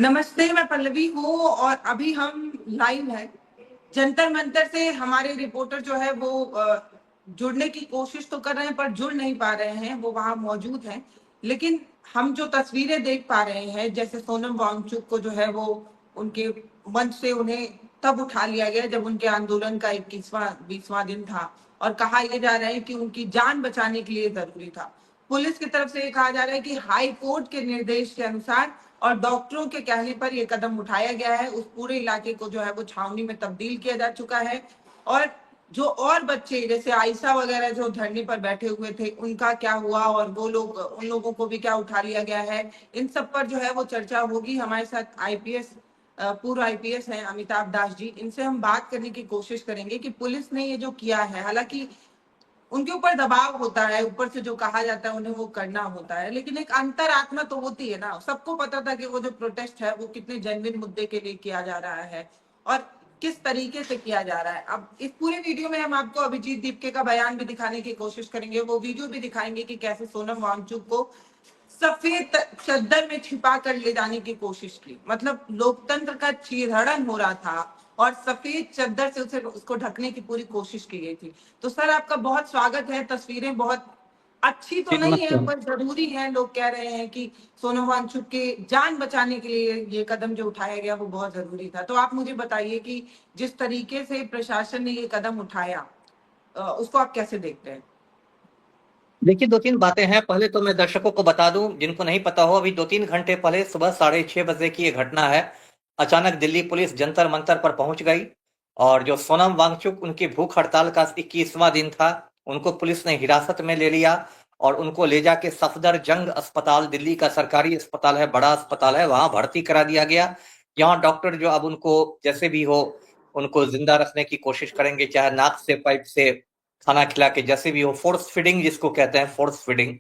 नमस्ते, मैं पल्लवी हूँ और अभी हम लाइव हैं। जंतर मंतर से हमारे रिपोर्टर जो है वो जुड़ने की कोशिश तो कर रहे हैं पर जुड़ नहीं पा रहे हैं, वो वहां मौजूद हैं। लेकिन हम जो तस्वीरें देख पा रहे हैं, जैसे सोनम वांगचुक को जो है वो उनके मंच से उन्हें तब उठा लिया गया जब उनके आंदोलन का 21वां 20वां दिन था और कहा यह जा रहा है कि उनकी जान बचाने के लिए जरूरी था। पुलिस की तरफ से ये कहा जा रहा है कि हाई कोर्ट के निर्देश के अनुसार और डॉक्टरों के कहने पर यह कदम उठाया गया है। उस पूरे इलाके को जो है वो छावनी में तब्दील किया जा चुका है। और जो और बच्चे जैसे आयशा वगैरह जो धरने पर बैठे हुए थे, उनका क्या हुआ और वो लोग, उन लोगों को भी क्या उठा लिया गया है, इन सब पर जो है वो चर्चा होगी। हमारे साथ आईपीएस, पूर्व आईपीएस हैं अमिताभ दास जी, इनसे हम बात करने की कोशिश करेंगे कि पुलिस ने ये जो किया है, हालांकि उनके ऊपर दबाव होता है, ऊपर से जो कहा जाता है उन्हें वो करना होता है, लेकिन एक अंतरात्मा तो होती है ना। सबको पता था कि वो जो प्रोटेस्ट है वो कितने जेन्युइन मुद्दे के लिए किया जा रहा है और किस तरीके से किया जा रहा है। अब इस पूरे वीडियो में हम आपको अभिजीत दीपके का बयान भी दिखाने की कोशिश करेंगे, वो वीडियो भी दिखाएंगे कि कैसे सोनम वांगचुक को सफेद चद्दर में छिपा कर ले जाने की कोशिश की। मतलब लोकतंत्र का चीरहरण हो रहा था और सफेद चद्दर से उसको ढकने की पूरी कोशिश की गई थी। तो सर, आपका बहुत स्वागत है। तस्वीरें बहुत अच्छी तो जी नहीं नमस्ते। है पर जरूरी है। लोग कह रहे हैं कि सोनम वांगचुक के जान बचाने के लिए ये कदम जो उठाया गया वो बहुत जरूरी था। तो आप मुझे बताइए कि जिस तरीके से प्रशासन ने ये कदम उठाया, उसको आप कैसे देखते हैं? देखिए, दो तीन बातें हैं। पहले तो मैं दर्शकों को बता दूं, जिनको नहीं पता हो, अभी 2-3 घंटे पहले सुबह 6:30 बजे की ये घटना है। अचानक दिल्ली पुलिस जंतर मंतर पर पहुंच गई और जो सोनम वांगचुक, उनकी भूख हड़ताल का 21वां दिन था, उनको पुलिस ने हिरासत में ले लिया और उनको ले जाके सफदरजंग अस्पताल, दिल्ली का सरकारी अस्पताल है, बड़ा अस्पताल है, वहां भर्ती करा दिया गया। यहाँ डॉक्टर जो अब उनको जैसे भी हो उनको जिंदा रखने की कोशिश करेंगे, चाहे नाक से, पाइप से, खाना खिला के, जैसे भी हो। फोर्स फीडिंग जिसको कहते हैं, फोर्स फीडिंग,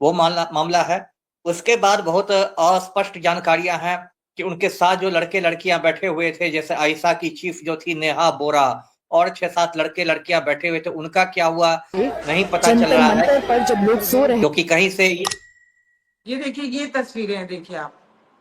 वो मामला है। उसके बाद बहुत अस्पष्ट जानकारियां हैं कि उनके साथ जो लड़के लड़कियां बैठे हुए थे, जैसे आयशा की चीफ जो थी नेहा बोरा, और 6-7 लड़के लड़कियां बैठे हुए थे, उनका क्या हुआ नहीं पता चल जंतर रहा है, मंतर पर जब लोग सो रहे क्योंकि कहीं से ये देखिए, ये तस्वीरें हैं, देखिए आप,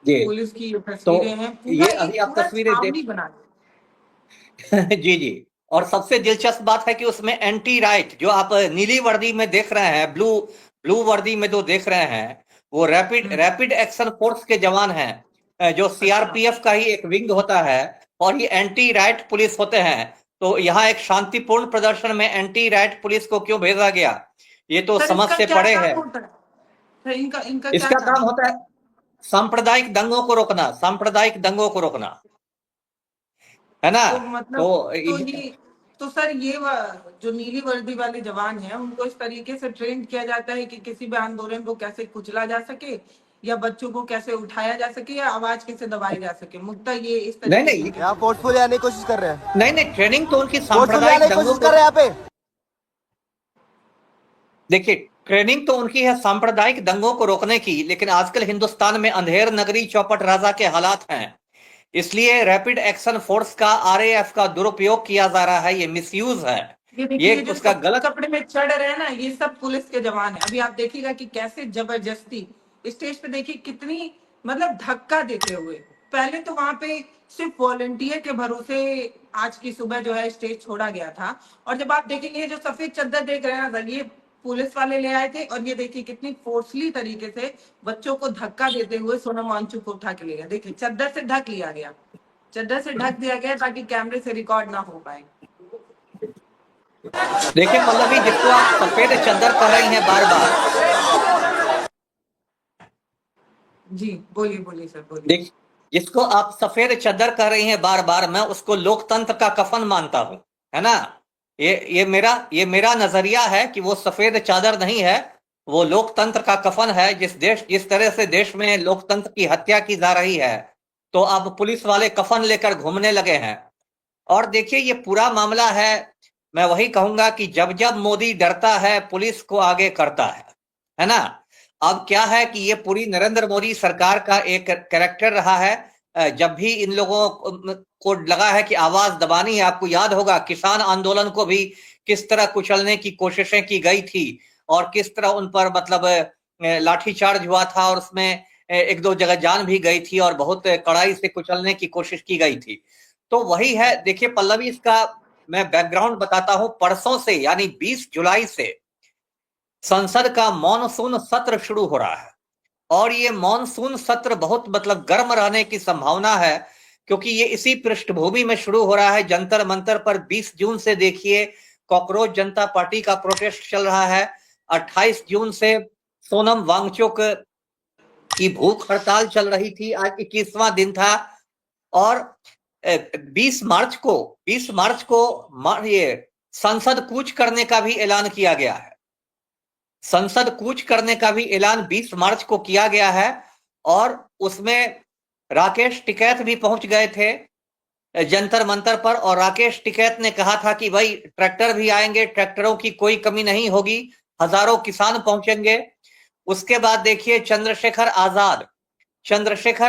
जी। पुलिस की ये तो तस्वीरें हैं। पूरा ये एक अभी आप पूरा तस्वीरें देख छावनी बना दी। जी जी। और सबसे दिलचस्प बात है कि उसमें एंटी राइट, जो आप नीली वर्दी में देख रहे हैं, ब्लू ब्लू वर्दी में जो देख रहे हैं, वो रैपिड रैपिड एक्शन फोर्स के जवान हैं, जो अच्छा, सीआरपीएफ का ही एक विंग होता है। और ये एंटी राइट पुलिस होते हैं। तो यहाँ एक शांतिपूर्ण प्रदर्शन में एंटी राइट पुलिस को क्यों भेजा गया, ये तो सर समझ इनका से क्या परे है। काम होता है? सर इनका इनका क्या इसका काम काम होता होता है सांप्रदायिक दंगों को रोकना, सांप्रदायिक दंगों को रोकना, है ना। है? तो तो मतलब, तो ये, तो सर ये जो नीली वर्दी वाले जवान हैं, उनको इस तरीके से ट्रेन किया जाता है कि किसी भी आंदोलन को कैसे कुचला जा सके, या बच्चों को कैसे उठाया जा सके, या आवाज कैसे दबाई जा सके। मुद्दा ये इस नहीं तरीके से नहीं उनके यहाँ फोर्सफुल आने की कोशिश कर रहे हैं। नहीं नहीं, ट्रेनिंग तो उनकी फोर्सफुल सांप्रदायिक आने की दंगों कोशिश को, कर रहे हैं यहाँ पे। देखिए, ट्रेनिंग तो उनकी है सांप्रदायिक दंगों को रोकने की, लेकिन आजकल हिंदुस्तान में अंधेर नगरी चौपट राजा के हालात हैं, इसलिए रैपिड एक्शन फोर्स का, आरएएफ का दुरुपयोग किया जा रहा है। ये मिसयूज है, ये देखिए, ये ये जो उसका सफेद गलत। कपड़े में चढ़ रहे हैं ना, ये सब पुलिस के जवान है। अभी आप देखिएगा कि कैसे जबरदस्ती स्टेज पे, देखिए कितनी, मतलब धक्का देते हुए। पहले तो वहां पे सिर्फ वॉलंटियर के भरोसे आज की सुबह जो है स्टेज छोड़ा गया था। और जब आप देखेंगे, ये जो सफेद चद्दर देख रहे हैं ना, ये पुलिस वाले ले आए थे। और ये देखिए कितनी फोर्सली तरीके से बच्चों को धक्का देते हुए सोनम वांगचुक को उठा के ले गया। देखिए, चद्दर से ढक लिया गया, चद्दर से ढक दिया गया ताकि कैमरे से रिकॉर्ड ना हो पाए। देखिए पल्लवी, जिसको आप सफेद चद्दर कह रही हैं बार बार, जी बोलिए, बोलिए सर, बोलिए। देख, जिसको आप सफेद चद्दर कह रही हैं बार बार, मैं उसको लोकतंत्र का कफन मानता हूं, है ना। ये मेरा नजरिया है कि वो सफेद चादर नहीं है, वो लोकतंत्र का कफन है। जिस तरह से देश में लोकतंत्र की हत्या की जा रही है, तो अब पुलिस वाले कफन लेकर घूमने लगे हैं। और देखिए, ये पूरा मामला है, मैं वही कहूंगा कि जब जब मोदी डरता है, पुलिस को आगे करता है ना। अब क्या है कि ये पूरी नरेंद्र मोदी सरकार का एक कैरेक्टर रहा है। जब भी इन लोगों को लगा है कि आवाज दबानी है, आपको याद होगा किसान आंदोलन को भी किस तरह कुचलने की कोशिशें की गई थी और किस तरह उन पर मतलब लाठीचार्ज हुआ था, और उसमें एक दो जगह जान भी गई थी और बहुत कड़ाई से कुचलने की कोशिश की गई थी। तो वही है, देखिए पल्लवी, इसका मैं बैकग्राउंड बताता हूं। परसों से यानी 20 जुलाई से संसद का मॉनसून सत्र शुरू हो रहा है और ये मॉनसून सत्र बहुत मतलब गर्म रहने की संभावना है, क्योंकि ये इसी पृष्ठभूमि में शुरू हो रहा है। जंतर मंतर पर 20 जून से देखिए कॉकरोच जनता पार्टी का प्रोटेस्ट चल रहा है। 28 जून से सोनम वांगचुक की भूख हड़ताल चल रही थी, आज 21वां दिन था। और 20 मार्च को ये संसद कूच करने का भी ऐलान किया गया है। संसद कूच करने का भी ऐलान 20 मार्च को किया गया है और उसमें राकेश टिकैत भी पहुंच गए थे जंतर मंतर पर। और राकेश टिकैत ने कहा था कि भाई ट्रैक्टर भी आएंगे, ट्रैक्टरों की कोई कमी नहीं होगी, हजारों किसान पहुंचेंगे। उसके बाद देखिए चंद्रशेखर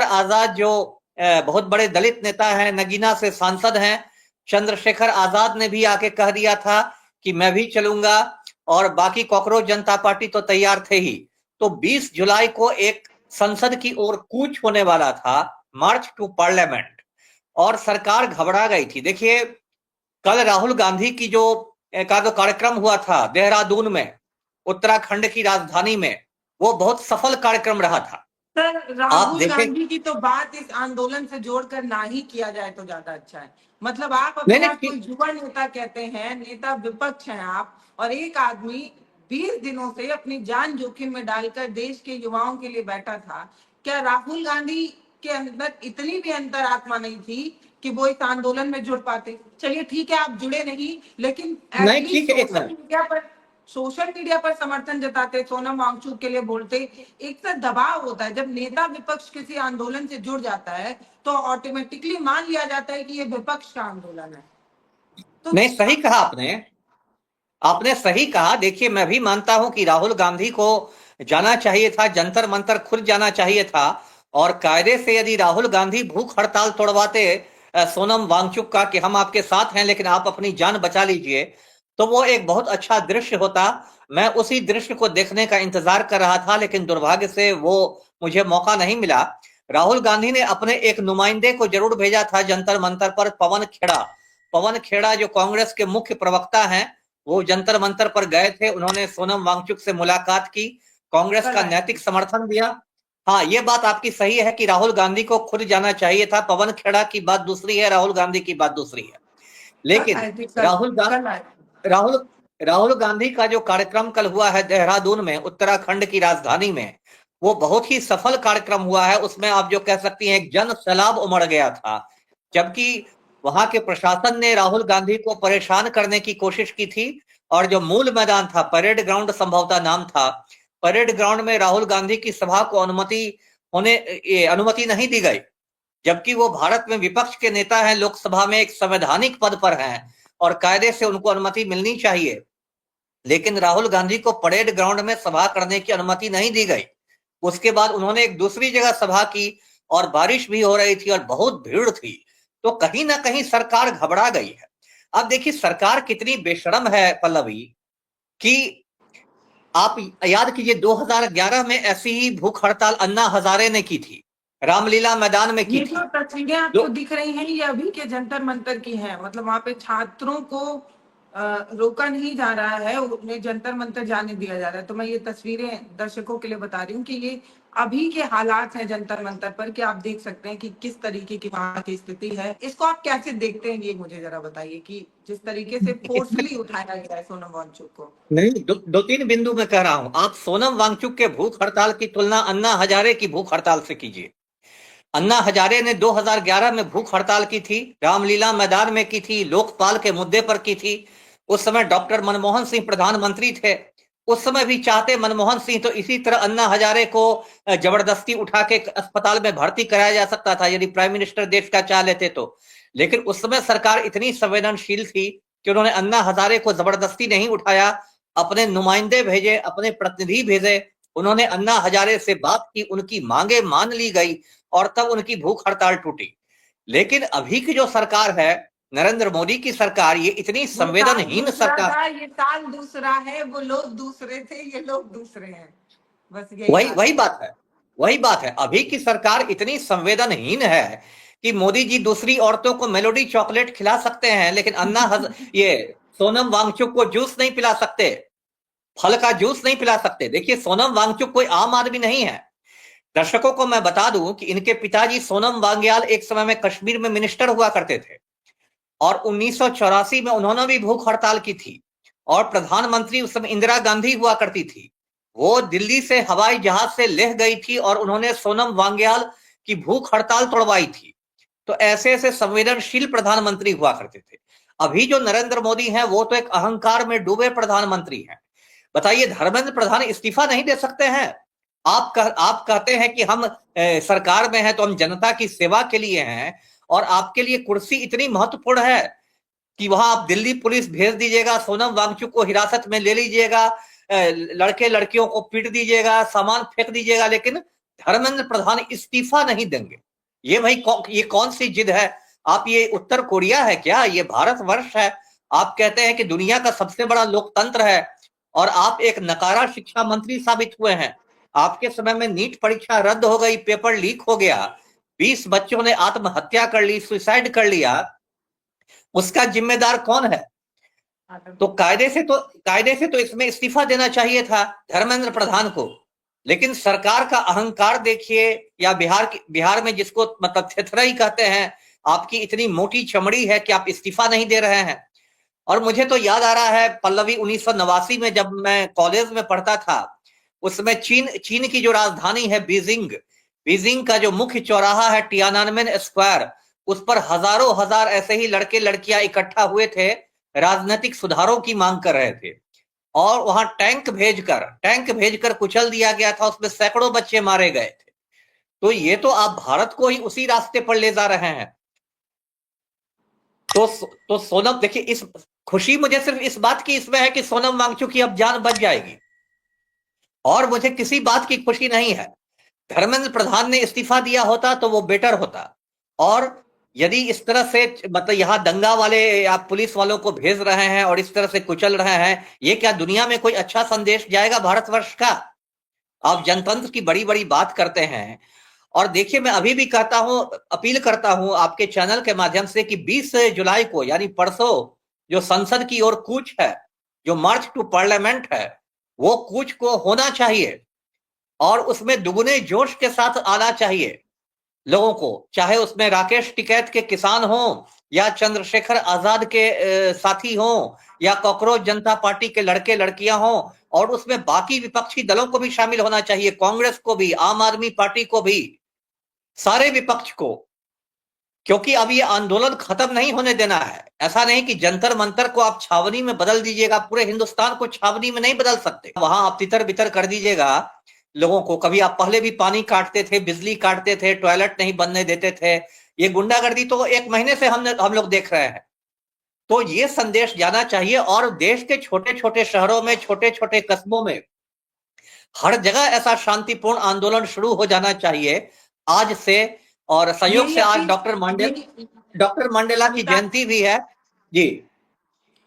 आजाद जो बहुत बड़े दलित नेता हैं, नगीना से सांसद हैं, चंद्रशेखर आजाद ने भी आके कह दिया था कि मैं भी चलूंगा। और बाकी कॉकरोच जनता पार्टी तो तैयार थे ही। तो 20 जुलाई को एक संसद की ओर कूच होने वाला था, मार्च टू पार्लियामेंट, और सरकार घबरा गई थी। देखिए कल राहुल गांधी की जो कार्यक्रम हुआ था देहरादून में, उत्तराखंड की राजधानी में, वो बहुत सफल कार्यक्रम रहा था। सर, राहुल गांधी की तो बात इस आंदोलन से जोड़कर ना ही किया जाए तो ज्यादा अच्छा है। मतलब आप अपने आप को युवा नेता कहते हैं, नेता विपक्ष हैं आप, और एक आदमी 20 दिनों से अपनी जान जोखिम में डालकर देश के युवाओं के लिए बैठा था। क्या राहुल गांधी के अंदर इतनी भी अंतरात्मा नहीं थी कि वो इस आंदोलन में जुड़ पाते? चलिए ठीक है, आप जुड़े नहीं, लेकिन सोशल मीडिया पर समर्थन जताते, सोनम वांगचुक के लिए बोलते। एक तो दबाव होता है, जब नेता विपक्ष किसी आंदोलन से जुड़ जाता है तो ऑटोमेटिकली मान लिया जाता है कि ये विपक्ष का आंदोलन है। तो नहीं, सही कहा आपने सही कहा। देखिए मैं भी मानता हूं कि राहुल गांधी को जाना चाहिए था, जंतर मंतर खुद जाना चाहिए था। और कायदे से यदि राहुल गांधी भूख हड़ताल तोड़वाते सोनम वांगचुक का कि हम आपके साथ हैं लेकिन आप अपनी जान बचा लीजिए, तो वो एक बहुत अच्छा दृश्य होता। मैं उसी दृश्य को देखने का इंतजार कर रहा था, लेकिन दुर्भाग्य से वो मुझे मौका नहीं मिला। राहुल गांधी ने अपने एक नुमाइंदे को जरूर भेजा था जंतर मंतर पर, पवन खेड़ा जो कांग्रेस के मुख्य प्रवक्ता हैं, वो जंतर मंतर पर गए थे। उन्होंने सोनम वांगचुक से मुलाकात की, कांग्रेस का नैतिक समर्थन दिया। हाँ, ये बात आपकी सही है कि राहुल गांधी को खुद जाना चाहिए था। पवन खेड़ा की बात दूसरी है, राहुल गांधी की बात दूसरी है। लेकिन राहुल गांधी का जो कार्यक्रम कल हुआ है देहरादून में, उत्तराखंड की राजधानी में, वो बहुत ही सफल कार्यक्रम हुआ है। उसमें आप जो कह सकती हैं एक जन सैलाब उमड़ गया था, जबकि वहां के प्रशासन ने राहुल गांधी को परेशान करने की कोशिश की थी। और जो मूल मैदान था, परेड ग्राउंड संभवतः नाम था, परेड ग्राउंड में राहुल गांधी की सभा को अनुमति नहीं दी गई, जबकि वो भारत में विपक्ष के नेता हैं, लोकसभा में एक संवैधानिक पद पर हैं और कायदे से उनको अनुमति मिलनी चाहिए। लेकिन राहुल गांधी को परेड ग्राउंड में सभा करने की अनुमति नहीं दी गई। उसके बाद उन्होंने एक दूसरी जगह सभा की और बारिश भी हो रही थी और बहुत भीड़ थी, तो कहीं ना कहीं सरकार घबरा गई है। अब देखिए सरकार कितनी बेशर्म है पल्लवी, कि आप याद कीजिए 2011 में ऐसी ही भूख हड़ताल अन्ना हजारे ने की थी, रामलीला मैदान में की थी। जो तस्वीरें आपको दिख रही हैं ये अभी के जंतर मंतर की हैं। मतलब वहां पे छात्रों को रोका नहीं जा रहा है, उन्हें जंतर मंतर जाने दिया जा रहा है। तो मैं ये तस्वीरें दर्शकों के लिए बता रही हूँ कि ये अभी के हालात हैं जंतर मंतर पर, कि आप देख सकते हैं कि किस तरीके की वहां की स्थिति है। इसको आप कैसे देखते हैं, ये मुझे जरा बताइए, कि जिस तरीके से फोर्सफुली उठाया गया है सोनम वांगचुक को। नहीं, दो तीन बिंदु में कह रहा हूं। आप सोनम वांगचुक के भूख हड़ताल की तुलना अन्ना हजारे की भूख हड़ताल से कीजिए। अन्ना हजारे ने 2011 में भूख हड़ताल की थी, रामलीला मैदान में की थी, लोकपाल के मुद्दे पर की थी। उस समय डॉक्टर मनमोहन सिंह प्रधानमंत्री थे। उस समय भी चाहते मनमोहन सिंह तो इसी तरह अन्ना हजारे को जबरदस्ती उठा के अस्पताल में भर्ती कराया जा सकता था, यदि प्राइम मिनिस्टर देश का चाह लेते तो। लेकिन उस समय सरकार इतनी संवेदनशील थी कि उन्होंने अन्ना हजारे को जबरदस्ती नहीं उठाया, अपने नुमाइंदे भेजे, अपने प्रतिनिधि भेजे। उन्होंने अन्ना हजारे से बात की, उनकी मांगे मान ली गई और तब उनकी भूख हड़ताल टूटी। लेकिन अभी की जो सरकार है, नरेंद्र मोदी की सरकार, ये इतनी संवेदनहीन सरकार, ये साल दूसरा है, वो लोग दूसरे थे, ये लोग दूसरे हैं, बस वही बात है। वही बात है, अभी की सरकार इतनी संवेदनहीन है कि मोदी जी दूसरी औरतों को मेलोडी चॉकलेट खिला सकते हैं, लेकिन ये सोनम वांगचुक को जूस नहीं पिला सकते, फल का जूस नहीं पिला सकते। देखिए, सोनम वांगचुक कोई आम आदमी नहीं है। दर्शकों को मैं बता दूं कि इनके पिताजी सोनम वांग्याल एक समय में कश्मीर में मिनिस्टर हुआ करते थे, और 1984 में उन्होंने भी भूख हड़ताल की थी, और प्रधानमंत्री उस समय इंदिरा गांधी हुआ करती थी। वो दिल्ली से हवाई जहाज से लेह गई थी और उन्होंने सोनम वांग्याल की भूख हड़ताल तोड़वाई थी। तो ऐसे ऐसे संवेदनशील प्रधानमंत्री हुआ करते थे। अभी जो नरेंद्र मोदी हैं वो तो एक अहंकार में डूबे प्रधानमंत्री हैं। बताइए, धर्मेंद्र प्रधान इस्तीफा नहीं दे सकते हैं? आप कहते हैं कि हम सरकार में हैं तो हम जनता की सेवा के लिए हैं, और आपके लिए कुर्सी इतनी महत्वपूर्ण है कि वहां आप दिल्ली पुलिस भेज दीजिएगा, सोनम वांगचुक को हिरासत में ले लीजिएगा, लड़के लड़कियों को पीट दीजिएगा, सामान फेंक दीजिएगा, लेकिन धर्मेंद्र प्रधान इस्तीफा नहीं देंगे। ये भाई ये कौन सी जिद है? आप ये उत्तर कोरिया है क्या? ये भारतवर्ष है। आप कहते हैं कि दुनिया का सबसे बड़ा लोकतंत्र है, और आप एक नकारा शिक्षा मंत्री साबित हुए हैं। आपके समय में नीट परीक्षा रद्द हो गई, पेपर लीक हो गया, 20 बच्चों ने आत्महत्या कर ली, सुसाइड कर लिया। उसका जिम्मेदार कौन है? तो कायदे से तो इसमें इस्तीफा देना चाहिए था धर्मेंद्र प्रधान को। लेकिन सरकार का अहंकार देखिए, या बिहार में जिसको मतलब थेथराई कहते हैं, आपकी इतनी मोटी चमड़ी है कि आप इस्तीफा नहीं दे रहे हैं। और मुझे तो याद आ रहा है पल्लवी, 1989 में जब मैं कॉलेज में पढ़ता था, उसमें चीन की जो राजधानी है बीजिंग का जो मुख्य चौराहा है टियानानमेन स्क्वायर, उस पर हजारों हजार ऐसे ही लड़के लड़कियां इकट्ठा हुए थे, राजनीतिक सुधारों की मांग कर रहे थे, और वहां टैंक भेजकर कुचल दिया गया था, उसमें सैकड़ों बच्चे मारे गए थे। तो ये तो आप भारत को ही उसी रास्ते पर ले जा रहे हैं। तो सोनम, देखिए, इस खुशी मुझे सिर्फ इस बात की इसमें है कि सोनम वांगचुक की अब जान बच जाएगी, और मुझे किसी बात की खुशी नहीं है। धर्मेंद्र प्रधान ने इस्तीफा दिया होता तो वो बेटर होता। और यदि इस तरह से मतलब यहाँ दंगा वाले या पुलिस वालों को भेज रहे हैं और इस तरह से कुचल रहे हैं, ये क्या दुनिया में कोई अच्छा संदेश जाएगा भारतवर्ष का? आप जनतंत्र की बड़ी बड़ी बात करते हैं, और देखिए, मैं अभी भी कहता हूं, अपील करता हूं आपके चैनल के माध्यम से कि 20 जुलाई को, यानी परसों, जो संसद की ओर कूच है, जो मार्च टू पार्लियामेंट है, वो कूच को होना चाहिए, और उसमें दुगने जोश के साथ आना चाहिए लोगों को, चाहे उसमें राकेश टिकैत के किसान हो, या चंद्रशेखर आजाद के साथी हो, या कॉकरोच जनता पार्टी के लड़के लड़कियां हो, और उसमें बाकी विपक्षी दलों को भी शामिल होना चाहिए, कांग्रेस को भी, आम आदमी पार्टी को भी, सारे विपक्ष को। क्योंकि अब ये आंदोलन खत्म नहीं होने देना है। ऐसा नहीं कि जंतर मंतर को आप छावनी में बदल दीजिएगा, पूरे हिंदुस्तान को छावनी में नहीं बदल सकते। वहां आप तितर बितर कर दीजिएगा लोगों को। कभी आप पहले भी पानी काटते थे, बिजली काटते थे, टॉयलेट नहीं बनने देते थे, ये गुंडागर्दी तो 1 महीने से हम लोग देख रहे हैं। तो ये संदेश जाना चाहिए, और देश के छोटे छोटे शहरों में, छोटे छोटे कस्बों में, हर जगह ऐसा शांतिपूर्ण आंदोलन शुरू हो जाना चाहिए आज से। और संयोग से आज डॉक्टर मंडेला की जयंती भी है। जी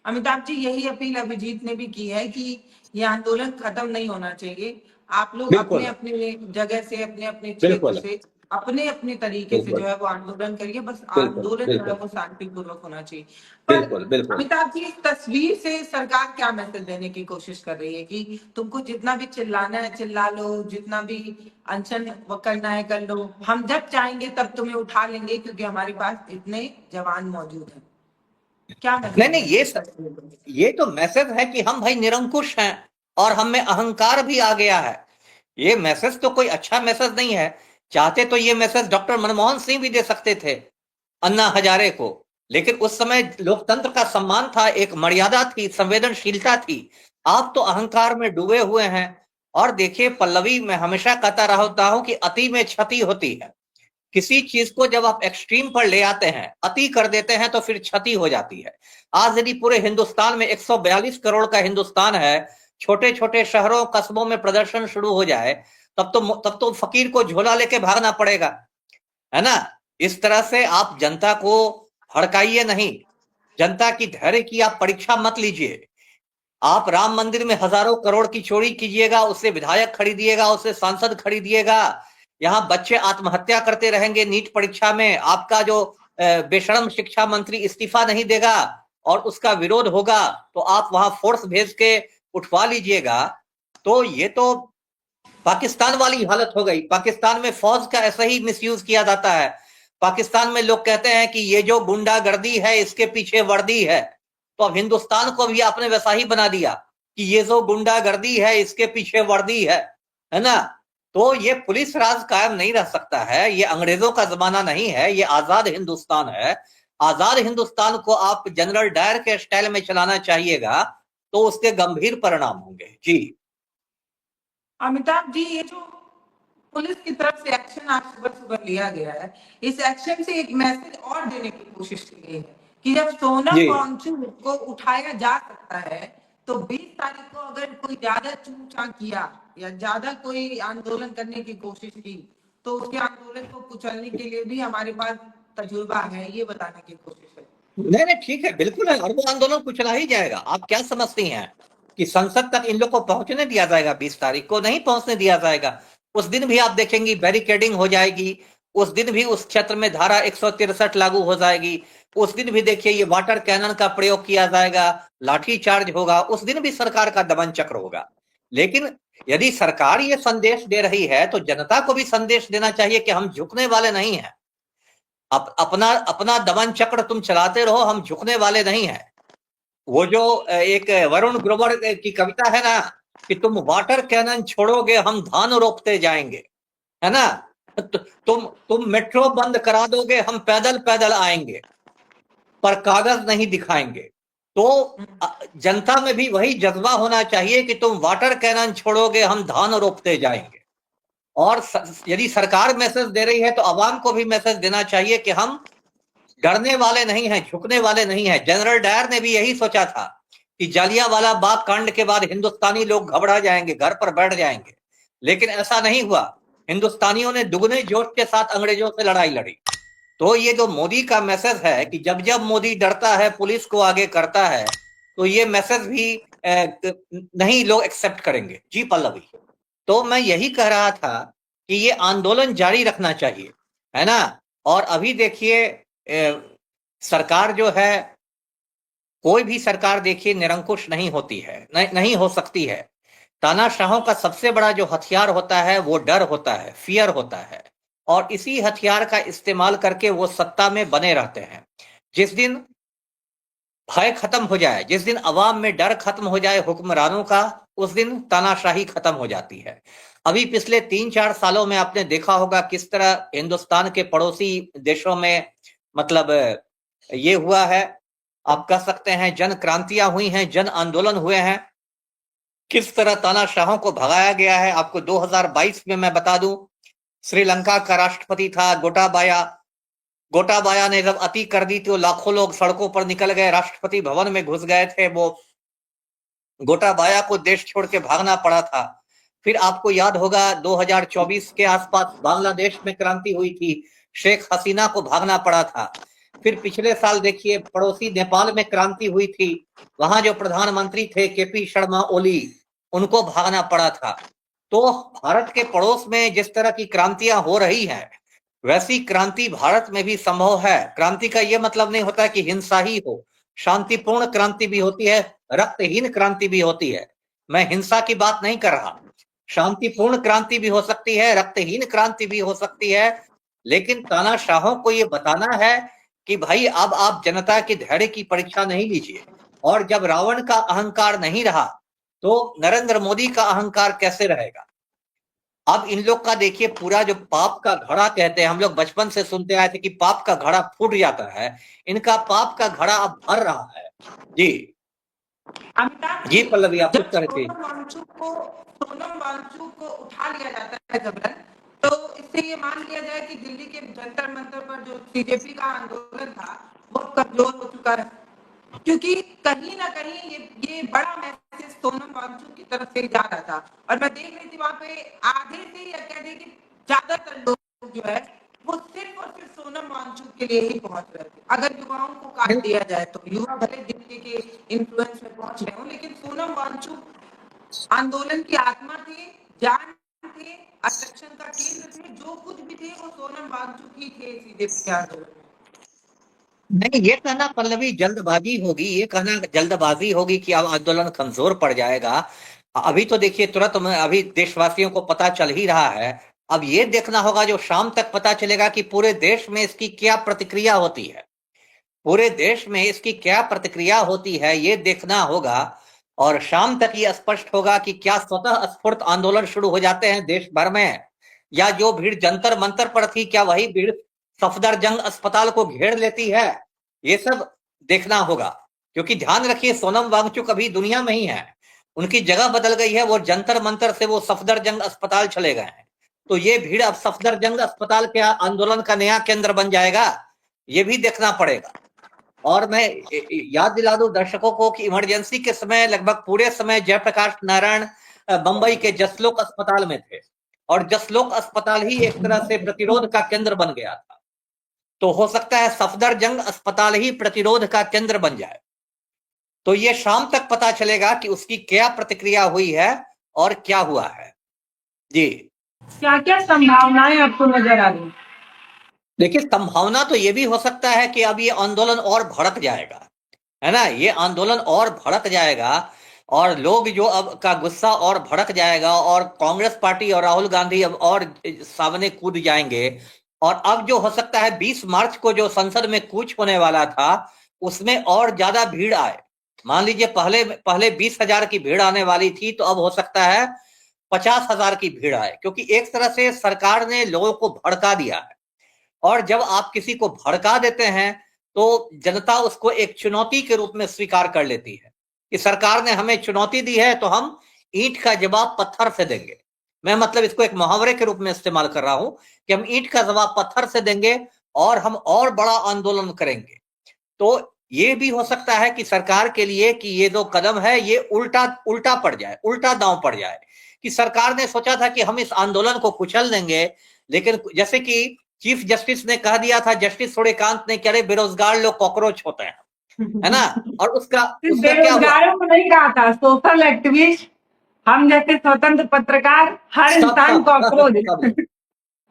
अमिताभ जी, यही अपील अभिजीत ने भी की है कि ये आंदोलन खत्म नहीं होना चाहिए। आप लोग अपने अपने जगह से, अपने अपने क्षेत्र से, अपने अपने तरीके से जो है वो आंदोलन करिए। बस आंदोलन जो है वो शांतिपूर्वक होना चाहिए। पर अमिताभ जी, इस तस्वीर से सरकार क्या मैसेज देने की कोशिश कर रही है कि तुमको जितना भी चिल्लाना है चिल्ला लो, जितना भी अनशन करना है कर लो, हम जब चाहेंगे तब तुम्हें उठा लेंगे, क्योंकि हमारे पास इतने जवान मौजूद हैं। क्या नहीं, ये तो मैसेज है कि हम भाई निरंकुश हैं और हम में अहंकार भी आ गया है। ये मैसेज तो कोई अच्छा मैसेज नहीं है। चाहते तो ये मैसेज डॉक्टर मनमोहन सिंह भी दे सकते थे, अन्ना हजारे को, लेकिन उस समय लोकतंत्र का सम्मान था, एक मर्यादा थी, संवेदनशीलता थी। आप तो अहंकार में डूबे हुए हैं। और देखिए पल्लवी, मैं हमेशा कहता रहता हूं कि अति में क्षति होती है। किसी चीज को जब आप एक्सट्रीम पर ले आते हैं, अति कर देते हैं, तो फिर क्षति हो जाती है। आज यदि पूरे हिंदुस्तान में 142 करोड़ का हिंदुस्तान है, छोटे छोटे शहरों कस्बों में प्रदर्शन शुरू हो जाए, तब तो फकीर को झोला लेके भागना पड़ेगा, है ना? इस तरह से आप जनता को भड़काइए नहीं। जनता की धैर्य की आप परीक्षा मत लीजिए। आप राम मंदिर में हजारों करोड़ की चोरी कीजिएगा, उससे विधायक खरीदिएगा, उससे सांसद खरीदिएगा, यहाँ बच्चे आत्महत्या करते रहेंगे नीट परीक्षा में, आपका जो बेशरम शिक्षा मंत्री इस्तीफा नहीं देगा और उसका विरोध होगा तो आप वहां फोर्स भेज के उठवा लीजिएगा, तो ये तो पाकिस्तान वाली हालत हो गई। पाकिस्तान में फौज का ऐसा ही मिसयूज किया जाता है। पाकिस्तान में लोग कहते हैं कि ये जो गुंडागर्दी है इसके पीछे वर्दी है, तो अब हिंदुस्तान को भी आपने वैसा ही बना दिया कि ये जो गुंडागर्दी है इसके पीछे वर्दी है ना। तो ये पुलिस राज कायम नहीं रह सकता है, ये अंग्रेजों का जमाना नहीं है, ये आजाद हिंदुस्तान है। आजाद हिंदुस्तान को आप जनरल डायर के स्टाइल में चलाना चाहिएगा तो उसके गंभीर परिणाम होंगे। जी अमिताभ जी, ये जो पुलिस की तरफ से एक्शन आज सुबह सुबह लिया गया है, इस एक्शन से एक मैसेज और देने की कोशिश की गई है कि जब सोनम वांगचुक को उठाया जा सकता है तो 20 तारीख को अगर कोई ज्यादा चूचा किया या ज्यादा कोई आंदोलन करने की कोशिश की तो उसके आंदोलन को कुचलने के लिए भी हमारे पास तजुर्बा है, ये बताने की कोशिश है। नहीं ठीक है, बिल्कुल है, और वो आंदोलन कुचला ही जाएगा। आप क्या समझती हैं कि संसद तक इन लोग को पहुंचने दिया जाएगा? 20 तारीख को नहीं पहुंचने दिया जाएगा। उस दिन भी आप देखेंगी बैरिकेडिंग हो जाएगी, उस दिन भी उस क्षेत्र में धारा 163 लागू हो जाएगी, उस दिन भी देखिए ये वाटर कैनन का प्रयोग किया जाएगा, लाठी चार्ज होगा, उस दिन भी सरकार का दमन चक्र होगा। लेकिन यदि सरकार ये संदेश दे रही है तो जनता को भी संदेश देना चाहिए कि हम झुकने वाले नहीं हैं। अपना अपना दमन चक्र तुम चलाते रहो, हम झुकने वाले नहीं हैं। वो जो एक वरुण ग्रोवर की कविता है ना कि तुम वाटर कैनन छोड़ोगे हम धान रोपते जाएंगे, है ना। तुम मेट्रो बंद करा दोगे हम पैदल पैदल आएंगे पर कागज नहीं दिखाएंगे। तो जनता में भी वही जज्बा होना चाहिए कि तुम वाटर कैनन छोड़ोगे हम धान रोपते जाएंगे। और यदि सरकार मैसेज दे रही है तो आवाम को भी मैसेज देना चाहिए कि हम डरने वाले नहीं हैं, झुकने वाले नहीं हैं। जनरल डायर ने भी यही सोचा था कि जालियांवाला बाग कांड के बाद हिंदुस्तानी लोग घबरा जाएंगे, घर पर बैठ जाएंगे, लेकिन ऐसा नहीं हुआ। हिंदुस्तानियों ने दुगने जोश के साथ अंग्रेजों से लड़ाई लड़ी। तो ये जो मोदी का मैसेज है कि जब जब मोदी डरता है पुलिस को आगे करता है, तो ये मैसेज भी नहीं लोग एक्सेप्ट करेंगे। जी पल्लवी, तो मैं यही कह रहा था कि ये आंदोलन जारी रखना चाहिए, है ना। और अभी देखिए सरकार जो है, कोई भी सरकार देखिए निरंकुश नहीं होती है, नहीं हो सकती है। तानाशाहों का सबसे बड़ा जो हथियार होता है वो डर होता है, फियर होता है, और इसी हथियार का इस्तेमाल करके वो सत्ता में बने रहते हैं। जिस दिन भय खत्म हो जाए, जिस दिन अवाम में डर खत्म हो जाए हुक्मरानों का, उस दिन तानाशाही खत्म हो जाती है। अभी पिछले 3-4 सालों में आपने देखा होगा किस तरह हिंदुस्तान के पड़ोसी देशों में मतलब ये हुआ है, आप कह सकते हैं जन क्रांतियां हुई हैं, जन आंदोलन हुए हैं, किस तरह तानाशाहों को भगाया गया है। आपको 2022 में मैं बता दूं, श्रीलंका का राष्ट्रपति था गोटाबाया ने जब अति कर दी तो लाखों लोग सड़कों पर निकल गए, राष्ट्रपति भवन में घुस गए थे। वो गोटाबाया को देश छोड़ के भागना पड़ा था। फिर आपको याद होगा 2024 के आसपास बांग्लादेश में क्रांति हुई थी, शेख हसीना को भागना पड़ा था। फिर पिछले साल देखिए पड़ोसी नेपाल में क्रांति हुई थी, वहां जो प्रधानमंत्री थे केपी शर्मा ओली, उनको भागना पड़ा था। तो भारत के पड़ोस में जिस तरह की क्रांतियां हो रही हैं, वैसी क्रांति भारत में भी संभव है। क्रांति का यह मतलब नहीं होता कि हिंसा ही हो, शांतिपूर्ण क्रांति भी होती है, रक्तहीन क्रांति भी होती है। मैं हिंसा की बात नहीं कर रहा, शांतिपूर्ण क्रांति भी हो सकती है, रक्तहीन क्रांति भी हो सकती है। लेकिन तानाशाहों को यह बताना है कि भाई अब आप जनता के धैर्य की परीक्षा नहीं लीजिए। और जब रावण का अहंकार नहीं रहा तो नरेंद्र मोदी का अहंकार कैसे रहेगा। अब इन लोग का देखिए पूरा जो पाप का घड़ा कहते हैं, हम लोग बचपन से सुनते आए थे कि पाप का घड़ा फूट जाता है, इनका पाप का घड़ा अब भर रहा है। जी अमिताभ जी पल्लवी, आप कुछ कह रहे थे। सोनम वांगचुक को उठा लिया जाता है जबरन, तो इससे ये मान लिया जाए कि दिल्ली के जंतर मंतर पर जो बीजेपी का आंदोलन था वो कमजोर हो चुका है, क्योंकि कहीं ना कहीं ये बड़ा मैसेज सोनम वांगचुक की तरफ से जा रहा था। और मैं देख रही थी वहां पे आधे से या कह दे कि ज्यादातर लोग जो है वो सिर्फ और सिर्फ सोनम वांगचुक के लिए ही पहुंच रहे थे। अगर युवाओं को काट दिया जाए तो युवा भले दिल्ली के इन्फ्लुएंस में पहुंच रहे हो, लेकिन सोनम वांगचुक आंदोलन की आत्मा थे, जान थे, आरक्षण का केंद्र थे, जो कुछ भी थे वो सोनम वांगचुक ही थे सीधे आंदोलन में। नहीं, ये कहना पल्लवी जल्दबाजी होगी, ये कहना जल्दबाजी होगी कि अब आंदोलन कमजोर पड़ जाएगा। अभी तो देखिए तुरंत में अभी देशवासियों को पता चल ही रहा है। अब ये देखना होगा, जो शाम तक पता चलेगा कि पूरे देश में इसकी क्या प्रतिक्रिया होती है, पूरे देश में इसकी क्या प्रतिक्रिया होती है, ये देखना होगा। और शाम तक ये स्पष्ट होगा कि क्या स्वतः स्फूर्त आंदोलन शुरू हो जाते हैं देश भर में, या जो भीड़ जंतर मंतर पर थी क्या वही भीड़ सफदरजंग अस्पताल को घेर लेती है, ये सब देखना होगा। क्योंकि ध्यान रखिए, सोनम वांगचुक अभी दुनिया में ही है, उनकी जगह बदल गई है, वो जंतर मंतर से वो सफदरजंग अस्पताल चले गए हैं। तो ये भीड़ अब सफदरजंग अस्पताल के आंदोलन का नया केंद्र बन जाएगा, ये भी देखना पड़ेगा। और मैं याद दिला दूं दर्शकों को कि इमरजेंसी के समय लगभग पूरे समय जयप्रकाश नारायण बंबई के जसलोक अस्पताल में थे, और जसलोक अस्पताल ही एक तरह से प्रतिरोध का केंद्र बन गया था। तो हो सकता है सफदरजंग अस्पताल ही प्रतिरोध का केंद्र बन जाए। तो ये शाम तक पता चलेगा कि उसकी क्या प्रतिक्रिया हुई है और क्या हुआ है। जी, क्या क्या संभावनाएं आपको नजर आ रही? देखिए, संभावना तो ये भी हो सकता है कि अब ये आंदोलन और भड़क जाएगा, है ना, ये आंदोलन और भड़क जाएगा, और लोग जो अब का गुस्सा और भड़क जाएगा, और कांग्रेस पार्टी और राहुल गांधी अब और सामने कूद जाएंगे। और अब जो हो सकता है 20 मार्च को जो संसद में कूच होने वाला था, उसमें और ज्यादा भीड़ आए। मान लीजिए पहले 20,000 की भीड़ आने वाली थी, तो अब हो सकता है 50,000 की भीड़ आए, क्योंकि एक तरह से सरकार ने लोगों को भड़का दिया है। और जब आप किसी को भड़का देते हैं तो जनता उसको एक चुनौती के रूप में स्वीकार कर लेती है कि सरकार ने हमें चुनौती दी है, तो हम ईंट का जवाब पत्थर से देंगे। मैं मतलब इसको एक मुहावरे के रूप में इस्तेमाल कर रहा हूं कि हम ईंट का जवाब पत्थर से देंगे और हम और बड़ा आंदोलन करेंगे। तो ये भी हो सकता है कि सरकार के लिए कि ये जो कदम है ये उल्टा पड़ जाए, उल्टा दांव पड़ जाए, कि सरकार ने सोचा था कि हम इस आंदोलन को कुचल देंगे, लेकिन जैसे कि चीफ जस्टिस ने कह दिया था, जस्टिस सूर्यकांत ने, कह रहे बेरोजगार लोग कॉकरोच होते हैं, है ना। और उसका क्या हुआ? बेरोजगारों को नहीं कहा था, सोशल एक्टिविस्ट, हम जैसे स्वतंत्र पत्रकार, हर इंसान कॉकरोच,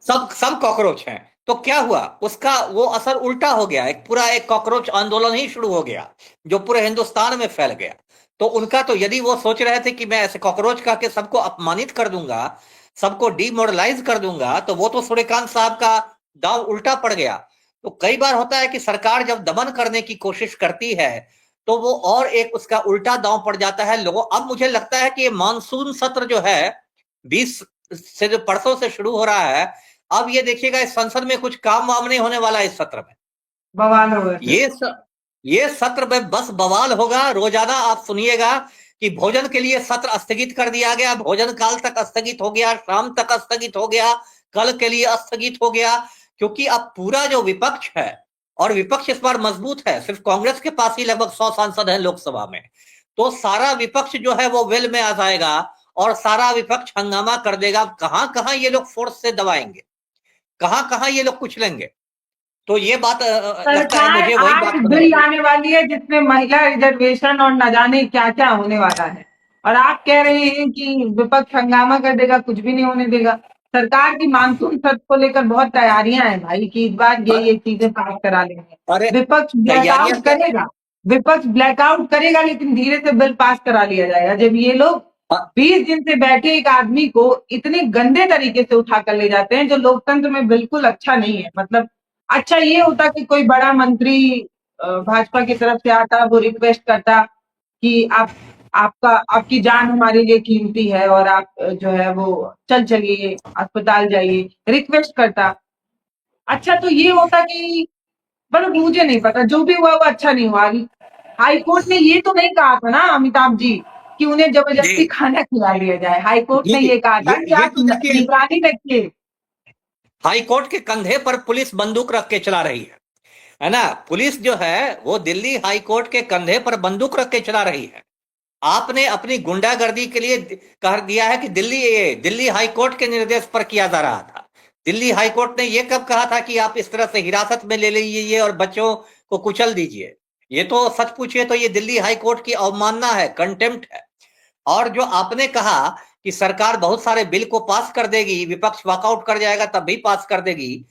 सब कॉकरोच हैं। तो क्या हुआ, उसका वो असर उल्टा हो गया, एक पूरा एक कॉकरोच आंदोलन ही शुरू हो गया जो पूरे हिंदुस्तान में फैल गया। तो उनका तो यदि वो सोच रहे थे कि मैं ऐसे कॉकरोच कह के सबको अपमानित कर दूंगा, सबको डिमोरलाइज कर दूंगा, तो वो तो सूर्यकांत साहब का दांव उल्टा पड़ गया। तो कई बार होता है कि सरकार जब दमन करने की कोशिश करती है तो वो और एक उसका उल्टा दांव पड़ जाता है लोगों। अब मुझे लगता है कि ये मानसून सत्र जो है 20 से जो परसों से शुरू हो रहा है, अब ये देखिएगा इस संसद में कुछ काम वाम नहीं होने वाला इस सत्र में, बवाल होगा। ये सत्र में बस बवाल होगा। रोजाना आप सुनिएगा कि भोजन के लिए सत्र स्थगित कर दिया गया, भोजन काल तक स्थगित हो गया, शाम तक स्थगित हो गया, कल के लिए स्थगित हो गया। क्योंकि अब पूरा जो विपक्ष है, और विपक्ष इस बार मजबूत है, सिर्फ कांग्रेस के पास ही लगभग 100 सांसद हैं लोकसभा में, तो सारा विपक्ष जो है वो वेल में आ जाएगा और सारा विपक्ष हंगामा कर देगा। कहां कहां ये लोग फोर्स से दबाएंगे, कहां कहां ये लोग कुचलेंगे। तो ये बात लगता है मुझे वही बात बिल आने वाली है जिसमें महिला रिजर्वेशन और न जाने क्या क्या होने वाला है, और आप कह रहे हैं कि विपक्ष हंगामा कर देगा, कुछ भी नहीं होने देगा। सरकार की मानसून सत्र को लेकर बहुत तैयारियां हैं भाई कि इस बार ये चीजें पास करा लेंगे। विपक्ष ब्लैकआउट करेगा, विपक्ष ब्लैकआउट करेगा, लेकिन धीरे से बिल पास करा लिया जाएगा। जब ये लोग 20 दिन से बैठे एक आदमी को इतने गंदे तरीके से उठा कर ले जाते हैं, जो लोकतंत्र में बिल्कुल अच्छा नहीं है। मतलब अच्छा ये होता कि कोई बड़ा मंत्री भाजपा की तरफ से आता, वो रिक्वेस्ट करता कि आपकी जान हमारे लिए कीमती है और आप जो है वो चलिए अस्पताल जाइए, रिक्वेस्ट करता। अच्छा तो ये होता कि पर मुझे नहीं पता, जो भी हुआ वो अच्छा नहीं हुआ। हाईकोर्ट ने ये तो नहीं कहा था ना अमिताभ जी कि उन्हें जबरदस्ती खाना खिला लिया जाए। हाईकोर्ट ने ये कहा था कि आप निगरानी रखिए। हाईकोर्ट के कंधे पर पुलिस बंदूक रख के चला रही है ना। पुलिस जो है वो दिल्ली हाईकोर्ट के कंधे पर बंदूक रख के चला रही है। आपने अपनी गुंडागर्दी के लिए कह दिया है कि दिल्ली हाईकोर्ट के निर्देश पर किया जा रहा था। दिल्ली हाईकोर्ट ने यह कब कहा था कि आप इस तरह से हिरासत में ले लीजिए और बच्चों को कुचल दीजिए। ये तो सच पूछिए तो ये दिल्ली हाईकोर्ट की अवमानना है, कंटेम्प्ट है। और जो आपने कहा कि सरकार बहुत सारे बिल को पास कर देगी, विपक्ष वॉकआउट कर जाएगा तब भी पास कर देगी,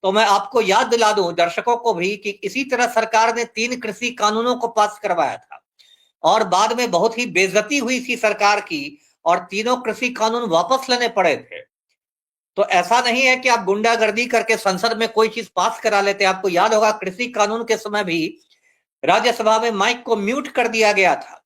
तो मैं आपको याद दिला दूं दर्शकों को भी कि इसी तरह सरकार ने 3 कृषि कानूनों को पास करवाया था और बाद में बहुत ही बेइज्जती हुई थी सरकार की और तीनों कृषि कानून वापस लेने पड़े थे। तो ऐसा नहीं है कि आप गुंडागर्दी करके संसद में कोई चीज पास करा लेते। आपको याद होगा कृषि कानून के समय भी राज्यसभा में माइक को म्यूट कर दिया गया था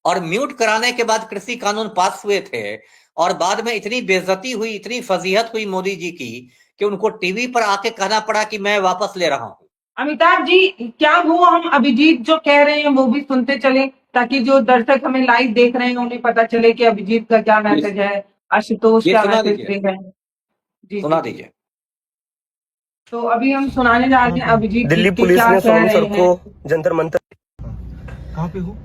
और म्यूट कराने के बाद कृषि कानून पास हुए थे और बाद में इतनी बेइज्जती हुई, इतनी फजीहत हुई मोदी जी की कि उनको टीवी पर आके कहना पड़ा कि मैं वापस ले रहा हूं। अमिताभ जी, क्या वो हम अभिजीत जो कह रहे हैं वो भी सुनते चले, ताकि जो दर्शक हमें लाइव देख रहे हैं उन्हें पता चले कि अभिजीत का क्या मैसेज है, आशुतोष ये क्या सुना मैसेज दीजिए, दे रहे हैं। जी सुना जी। दीजिए। तो अभी हम सुनाने जा रहे हैं अभिजीत जी दिल्ली की पुलिस क्या ने कह सोनम रहे सर हैं। को जंतर मंतर कहाँ पे हो?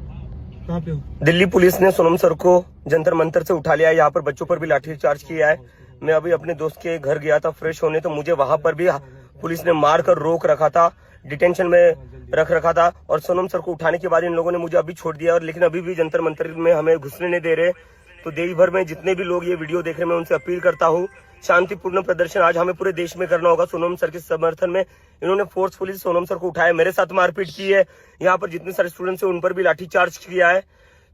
दिल्ली पुलिस ने सोनम सर को जंतर मंतर से उठा लिया है। यहाँ पर बच्चों पर भी लाठीचार्ज किया है। मैं अभी अपने दोस्त के घर गया था फ्रेश होने, तो मुझे वहां पर भी पुलिस ने मार कर रोक रखा था, डिटेंशन में रख रखा था और सोनम सर को उठाने के बाद इन लोगों ने मुझे अभी छोड़ दिया। और लेकिन अभी भी जंतर मंतर में हमें घुसने नहीं दे रहे। तो देश भर में जितने भी लोग ये वीडियो देख रहे हैं मैं उनसे अपील करता हूँ, शांतिपूर्ण प्रदर्शन आज हमें पूरे देश में करना होगा सोनम सर के समर्थन में। इन्होंने फोर्सफुली सोनम सर को उठाया, मेरे साथ मारपीट की है, यहाँ पर जितने सारे स्टूडेंट्स हैं उन पर भी लाठीचार्ज किया है।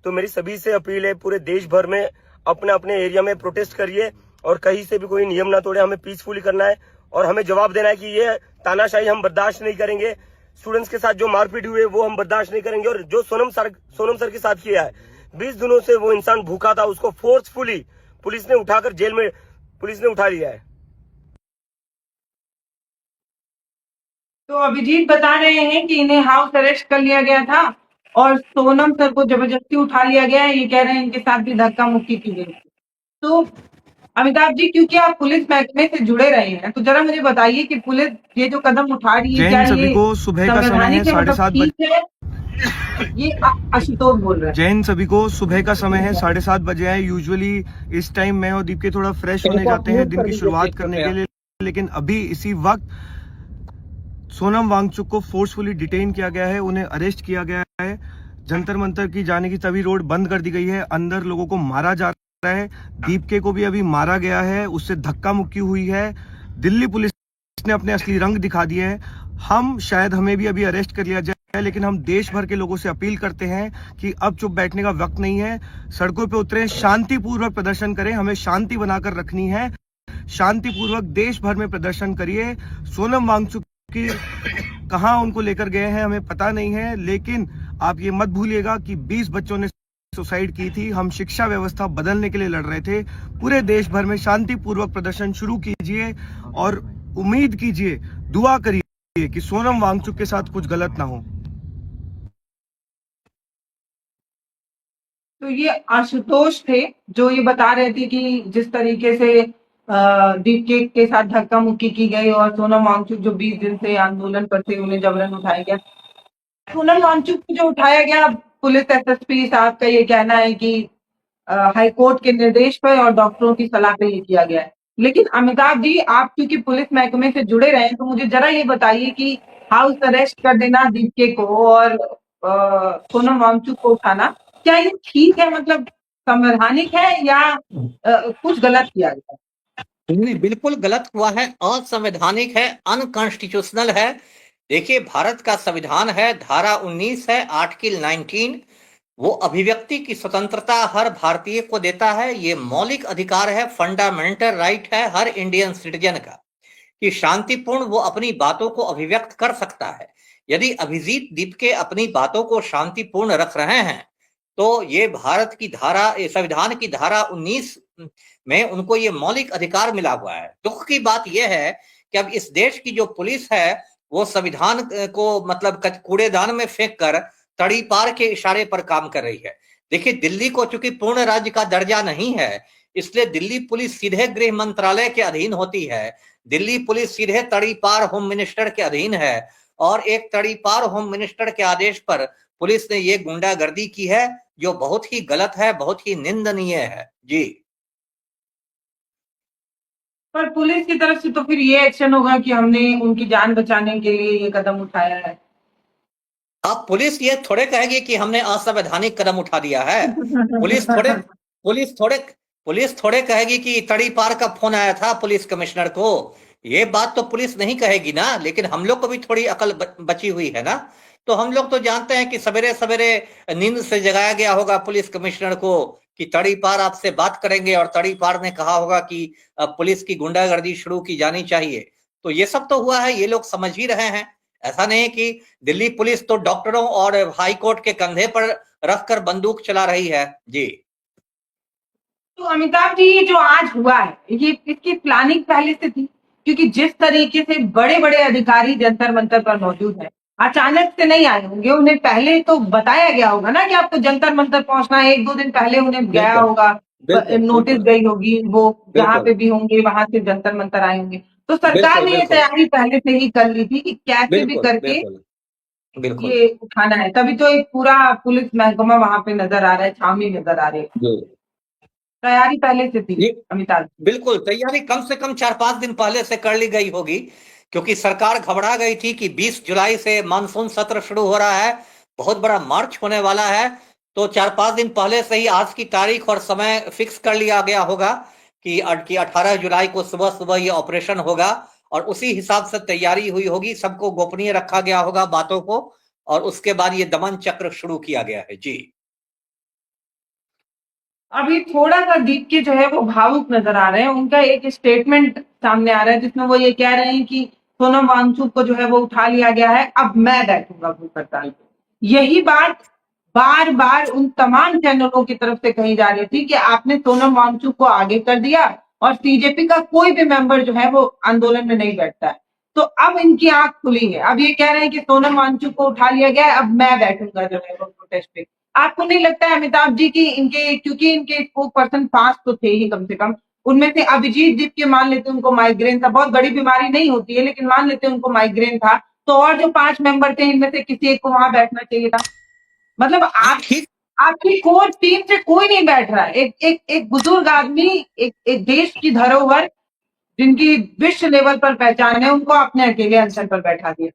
तो मेरी सभी से अपील है, पूरे देश भर में अपने अपने एरिया में प्रोटेस्ट करिए और कहीं से भी कोई नियम ना तोड़े। हमें पीसफुली करना है और हमें जवाब देना है कि ये तानाशाही हम बर्दाश्त नहीं करेंगे। स्टूडेंट्स के साथ जो मारपीट हुई है वो हम बर्दाश्त नहीं करेंगे। और जो सोनम सर के साथ किया है, 20 दिनों से वो इंसान भूखा था, उसको फोर्सफुली पुलिस ने उठाकर जेल में पुलिस ने उठा लिया है। तो अभिजीत बता रहे हैं कि इन्हें हाउस अरेस्ट कर लिया गया था और सोनम सर को जबरदस्ती उठा लिया गया है। ये कह रहे हैं इनके साथ भी धक्का मुक्की की गई। तो अमिताभ जी, क्योंकि आप पुलिस महकमे से जुड़े रहे हैं, तो जरा मुझे बताइए कि पुलिस ये जो कदम उठा रही है, क्या सभी ये को सुबह का समय है, संवैधानिक 7:30 ठीक है? ये आशुतोष बोल रहे हैं। जैन सभी को सुबह का समय है, 7:30 बजे है। यूजुअली इस टाइम मैं और दीप के थोड़ा फ्रेश होने जाते हैं दिन की शुरुआत करने के लिए, लेकिन अभी इसी वक्त सोनम वांगचुक को फोर्सफुली डिटेन किया गया है, उन्हें अरेस्ट किया गया है। जंतर मंतर की जाने की सभी रोड बंद कर दी गई है, अंदर लोगों को मारा जा रहा है। दीपके को भी अभी मारा गया है, उससे धक्का मुक्की हुई है। दिल्ली पुलिस ने अपने असली रंग दिखा दिए हैं। हमें भी अभी अरेस्ट कर लिया जाए, लेकिन हम देश भर के लोगों से अपील करते हैं कि अब चुप बैठने का वक्त नहीं है, सड़कों पे उतरें, शांतिपूर्वक प्रदर्शन करें। हमें शांति बनाकर रखनी है, शांतिपूर्वक देश भर में प्रदर्शन करिए। सोनम वांगचुक की कहां उनको लेकर गए हैं हमें पता नहीं है, लेकिन आप ये मत भूलिएगा कि 20 बच्चों ने सुसाइड की थी। हम शिक्षा व्यवस्था बदलने के लिए लड़ रहे थे। पूरे देश भर में शांतिपूर्वक प्रदर्शन शुरू कीजिए और उम्मीद कीजिए, दुआ करिए कि सोनम वांगचुक के साथ कुछ गलत ना हो। तो ये आशुतोष थे जो ये बता रहे थे कि जिस तरीके से दीपके के साथ धक्का मुक्की की गई और सोनम वांगचुक जो 20 दिन से आंदोलन पर थे उन्हें जबरन उठाया गया। सोनम वांगचुक को जो उठाया गया, पुलिस एसएसपी साहब का ये कहना है कि हाईकोर्ट के निर्देश पर और डॉक्टरों की सलाह पे ये किया गया है। लेकिन अमिताभ जी, आप क्योंकि पुलिस महकमे से जुड़े रहे हैं, तो मुझे जरा ये बताइए कि हाउस अरेस्ट कर देना दीपके को और सोनम वांगचुक को उठाना, क्या ये ठीक है? मतलब संवैधानिक है या कुछ गलत किया गया? नहीं, बिल्कुल गलत हुआ है, असंवैधानिक है, अनकॉन्स्टिट्यूशनल है। देखिए, भारत का संविधान है, धारा 19 है, आर्टिकल 19, वो अभिव्यक्ति की स्वतंत्रता हर भारतीय को देता है। ये मौलिक अधिकार है, फंडामेंटल राइट है हर इंडियन सिटीजन का कि शांतिपूर्ण वो अपनी बातों को अभिव्यक्त कर सकता है। यदि अभिजीत दीपके अपनी बातों को शांतिपूर्ण रख रहे हैं तो ये भारत की धारा, संविधान की धारा 19 में उनको ये मौलिक अधिकार मिला हुआ है। दुख की बात यह है कि अब इस देश की जो पुलिस है वो संविधान को मतलब कूड़ेदान में फेंक कर तड़ी पार के इशारे पर काम कर रही है। देखिए, दिल्ली को चूंकि पूर्ण राज्य का दर्जा नहीं है, इसलिए दिल्ली पुलिस सीधे गृह मंत्रालय के अधीन होती है। दिल्ली पुलिस सीधे तड़ी पार होम मिनिस्टर के अधीन है और एक तड़ी पार होम मिनिस्टर के आदेश पर पुलिस ने ये गुंडागर्दी की है, जो बहुत ही गलत है, बहुत ही निंदनीय है। जी, पर पुलिस की तरफ से तो फिर ये एक्शन होगा कि हमने उनकी जान बचाने के लिए ये कदम उठाया है। अब पुलिस ये थोड़े कहेगी कि हमने असंवैधानिक कदम उठा दिया है। पुलिस थोड़े पुलिस थोड़े कहेगी कि तड़ीपार का फोन आया था पुलिस कमिश्नर को, ये बात तो पुलिस नहीं कहेगी ना। लेकिन हम लोग को भी थोड़ी अकल बची हुई है ना, तो हम लोग तो जानते हैं कि सवेरे सवेरे नींद से जगाया गया होगा पुलिस कमिश्नर को कि तड़ीपार आपसे बात करेंगे, और तड़ीपार ने कहा होगा कि पुलिस की गुंडागर्दी शुरू की जानी चाहिए। तो ये सब तो हुआ है, ये लोग समझ ही रहे हैं। ऐसा नहीं है कि दिल्ली पुलिस तो डॉक्टरों और हाई कोर्ट के कंधे पर रखकर बंदूक चला रही है। जी तो अमिताभ जी, ये जो आज हुआ है, ये इसकी प्लानिंग पहले से थी? क्योंकि जिस तरीके से बड़े बड़े अधिकारी जंतर मंतर पर मौजूद हैं, अचानक से नहीं आए होंगे, उन्हें पहले तो बताया गया होगा ना कि आपको जंतर मंतर पहुंचना है। 1-2 दिन पहले उन्हें गया बिल्कुल होगा, नोटिस बिल्कुल गई होगी, वो जहां बिल्कुल पे भी होंगे वहां से जंतर मंतर आए होंगे। तो सरकार बिल्कुल ने ये बिल्कुल तैयारी पहले से ही कर ली थी कि कैसे भी बिल्कुल करके बिल्कुल बिल्कुल ये उठाना है। तभी तो एक पूरा पुलिस महकमा वहां पे नजर आ रहा है, छावनी नजर आ रही है। जी तैयारी पहले से थी ये अमिताभ जी। बिल्कुल तैयारी कम से कम 4-5 दिन पहले से कर ली गई होगी, क्योंकि सरकार घबरा गई थी कि 20 जुलाई से मानसून सत्र शुरू हो रहा है, बहुत बड़ा मार्च होने वाला है। तो 4-5 दिन पहले से ही आज की तारीख और समय फिक्स कर लिया गया होगा कि 18 जुलाई को सुबह सुबह ये ऑपरेशन होगा, और उसी हिसाब से तैयारी हुई होगी, सबको गोपनीय रखा गया होगा बातों को, और उसके बाद ये दमन चक्र शुरू किया गया है। जी अभी थोड़ा सा दीप जो है वो भावुक नजर आ रहे हैं। उनका एक स्टेटमेंट सामने आ रहा है जिसमें वो ये कह रहे हैं कि सोनम वांगचुक को जो है वो उठा लिया गया है, अब मैं बैठूंगा भूख हड़ताल पे। यही बात बार बार उन तमाम चैनलों की तरफ से कही जा रही थी कि आपने सोनम वांगचुक को आगे कर दिया और सीजेपी का कोई भी मेंबर जो है वो आंदोलन में नहीं बैठता है। तो अब इनकी आंख खुली है, अब ये कह रहे हैं कि सोनम वांगचुक को उठा लिया गया है, अब मैं बैठूंगा जो है वो प्रोटेस्ट पे। आपको नहीं लगता है अमिताभ जी की इनके, क्योंकि इनके स्पोक पर्सन 5 तो थे ही कम से कम, उनमें से अभिजीत दीप के मान लेते उनको माइग्रेन था, बहुत बड़ी बीमारी नहीं होती है लेकिन मान लेते उनको माइग्रेन था, तो और जो 5 मेंबर थे इनमें से किसी एक को वहां बैठना चाहिए था। मतलब आप, ठीक आपकी कोर टीम से कोई नहीं बैठ रहा है। एक बुजुर्ग आदमी, एक देश की धरोहर जिनकी विश्व लेवल पर पहचान है, उनको आपने अकेले अनशन पर बैठा दिया।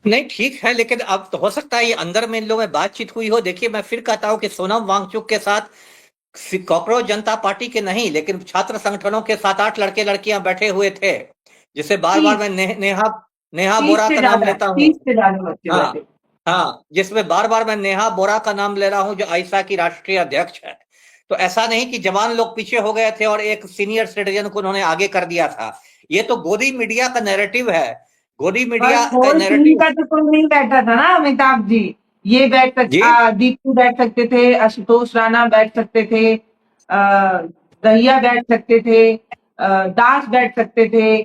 नहीं, ठीक है, लेकिन अब तो हो सकता है ये अंदर में इन लोगों में बातचीत हुई हो। देखिए, मैं फिर कहता हूं कि सोनम वांगचुक के साथ कॉकरोच जनता पार्टी के नहीं, लेकिन छात्र संगठनों के 7-8 लड़के लड़कियां बैठे हुए थे, जिसे बार बार मैं नेहा 30 बोरा से का नाम ज्यादा, लेता हूँ। 30 से ज्यादा बच्चे हाँ बैठे। हाँ, जिसमें बार बार मैं नेहा बोरा का नाम ले रहा हूं, जो आइसा की राष्ट्रीय अध्यक्ष है। तो ऐसा नहीं कि जवान लोग पीछे हो गए थे और एक सीनियर सिटीजन को उन्होंने आगे कर दिया था। ये तो गोदी मीडिया का नैरेटिव है, गोदी मीडिया का कोर टीम नैरेटिव। का तो कोई नहीं बैठा था ना अमिताभ जी। ये बैठ जी सकते, दीपू बैठ सकते थे, आशुतोष राणा बैठ सकते थे, दहिया बैठ सकते थे, दास बैठ सकते थे,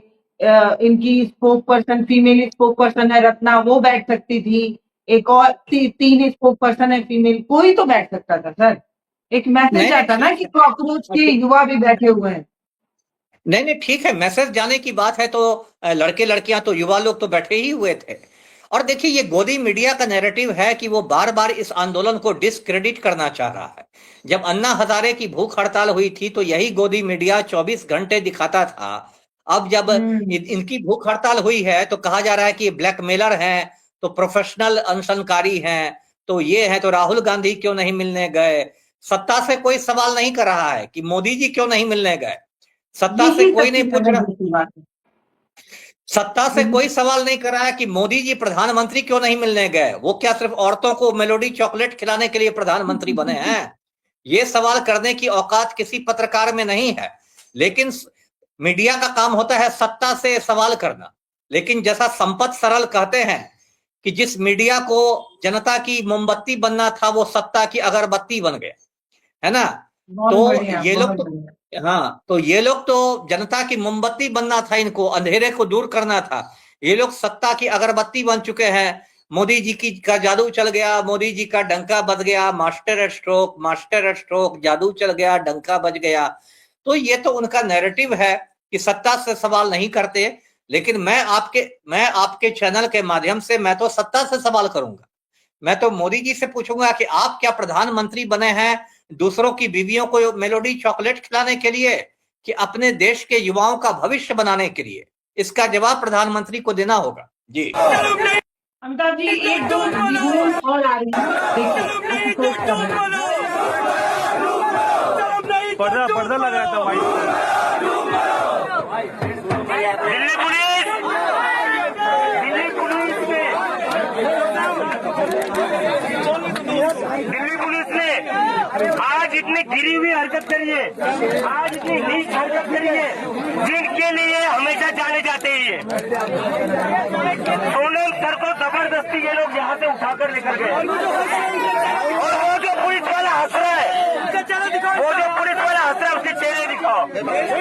इनकी spoke person, female spoke person है रत्ना, वो बैठ सकती थी, एक और 3 स्पोक पर्सन है फीमेल, कोई तो बैठ सकता था सर। एक मैसेज नहीं जाता ना ठीक कि है, कॉकरोच के युवा भी बैठे हुए हैं। नहीं ठीक है, मैसेज जाने की बात है तो लड़के लड़कियां तो युवा लोग तो बैठे ही हुए थे। और देखिए, ये गोदी मीडिया का नैरेटिव है कि वो बार बार इस आंदोलन को डिस्क्रेडिट करना चाह रहा है। जब अन्ना हजारे की भूख हड़ताल हुई थी तो यही गोदी मीडिया 24 घंटे दिखाता था। अब जब इनकी भूख हड़ताल हुई है तो कहा जा रहा है कि ये ब्लैकमेलर हैं, तो प्रोफेशनल अनशनकारी हैं, तो ये है, तो राहुल गांधी क्यों नहीं मिलने गए। सत्ता से कोई सवाल नहीं कर रहा है कि मोदी जी क्यों नहीं मिलने गए, सत्ता से यही कोई सबसे नहीं पूछ ज्यादा रहा, दूसरी बात है। सत्ता से कोई सवाल नहीं कर रहा है कि मोदी जी प्रधानमंत्री क्यों नहीं मिलने गए। वो क्या सिर्फ औरतों को मेलोडी चॉकलेट खिलाने के लिए प्रधानमंत्री बने हैं? ये सवाल करने की औकात किसी पत्रकार में नहीं है। लेकिन मीडिया का काम होता है सत्ता से सवाल करना। लेकिन जैसा संपत सरल कहते हैं कि जिस मीडिया को जनता की मोमबत्ती बनना था वो सत्ता की अगरबत्ती बन गया, है ना। तो ये लोग तो, हाँ, तो ये लोग तो जनता की मोमबत्ती बनना था, इनको अंधेरे को दूर करना था। ये लोग सत्ता की अगरबत्ती बन चुके हैं। मोदी जी की का जादू चल गया, मोदी जी का डंका बज गया, मास्टर स्ट्रोक, जादू चल गया, डंका बज गया। तो ये तो उनका नैरेटिव है कि सत्ता से सवाल नहीं करते। लेकिन मैं आपके चैनल के माध्यम से मैं तो सत्ता से सवाल करूंगा। मैं तो मोदी जी से पूछूंगा कि आप क्या प्रधानमंत्री बने हैं दूसरों की बीवियों को मेलोडी चॉकलेट खिलाने के लिए, कि अपने देश के युवाओं का भविष्य बनाने के लिए? इसका जवाब प्रधानमंत्री को देना होगा। जी अमिताभ जी, 1-2 वीडियोस और आ रही है, देखिए। पर्दा लग रहा था वाइट। दिल्ली पुलिस ने आज इतनी गिरी हुई हरकत करी है, आज इतनी नीच हरकत करी है, जिनके लिए हमेशा जाने जाते ही है। सोनम सर को जबरदस्ती ये लोग यहाँ से उठाकर लेकर गए, और वो जो पुलिस वाला हंस रहा है, वो जो पुलिस वाला हंस रहा है, उसके चेहरे दिखाओ। ये देश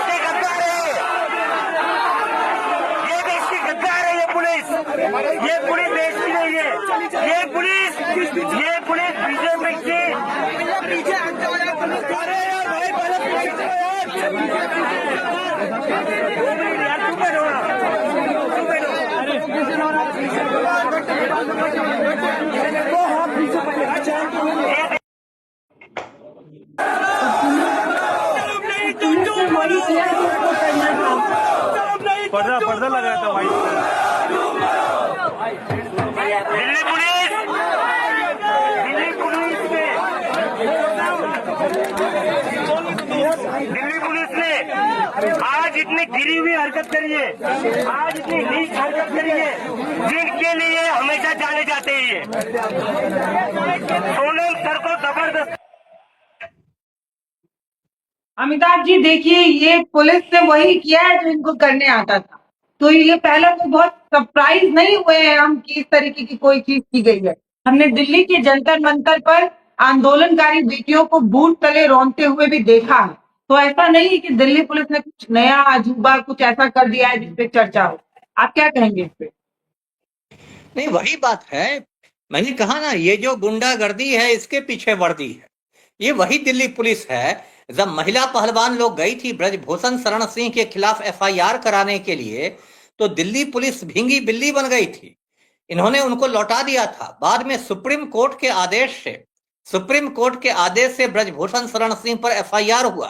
के गद्दार है, ये देश की गद्दार है ये पुलिस देश की नहीं है। ये पुलिस बीजेपी की। पर्दा लग रहा था वाइट। दिल्ली पुलिस ने आज इतनी गिरी हुई हरकत करी है, आज इतनी नीच हरकत करी है, जिनके लिए हमेशा जाने जाते ही है। सोनम सर को जबरदस्त। अमिताभ जी देखिए, ये पुलिस ने वही किया है जो इनको करने आता था। तो ये पहला तो बहुत सरप्राइज नहीं हुए हैं हम कि इस तरीके की कोई चीज की गई है। हमने दिल्ली के जंतर मंतर पर आंदोलनकारी बेटियों को बूट तले रौंदते हुए भी देखा है। तो ऐसा नहीं है कि दिल्ली पुलिस ने कुछ नया अजूबा कुछ ऐसा कर दिया है जिसपे चर्चा हो। आप क्या कहेंगे इस पे? नहीं, वही बात है, मैंने कहा ना, ये जो गुंडागर्दी है इसके पीछे वर्दी है। ये वही दिल्ली पुलिस है। जब महिला पहलवान लोग गई थी ब्रजभूषण शरण सिंह के खिलाफ एफआईआर कराने के लिए, तो दिल्ली पुलिस भींगी बिल्ली बन गई थी। इन्होंने उनको लौटा दिया था। बाद में सुप्रीम कोर्ट के आदेश से ब्रजभूषण शरण सिंह पर एफआईआर हुआ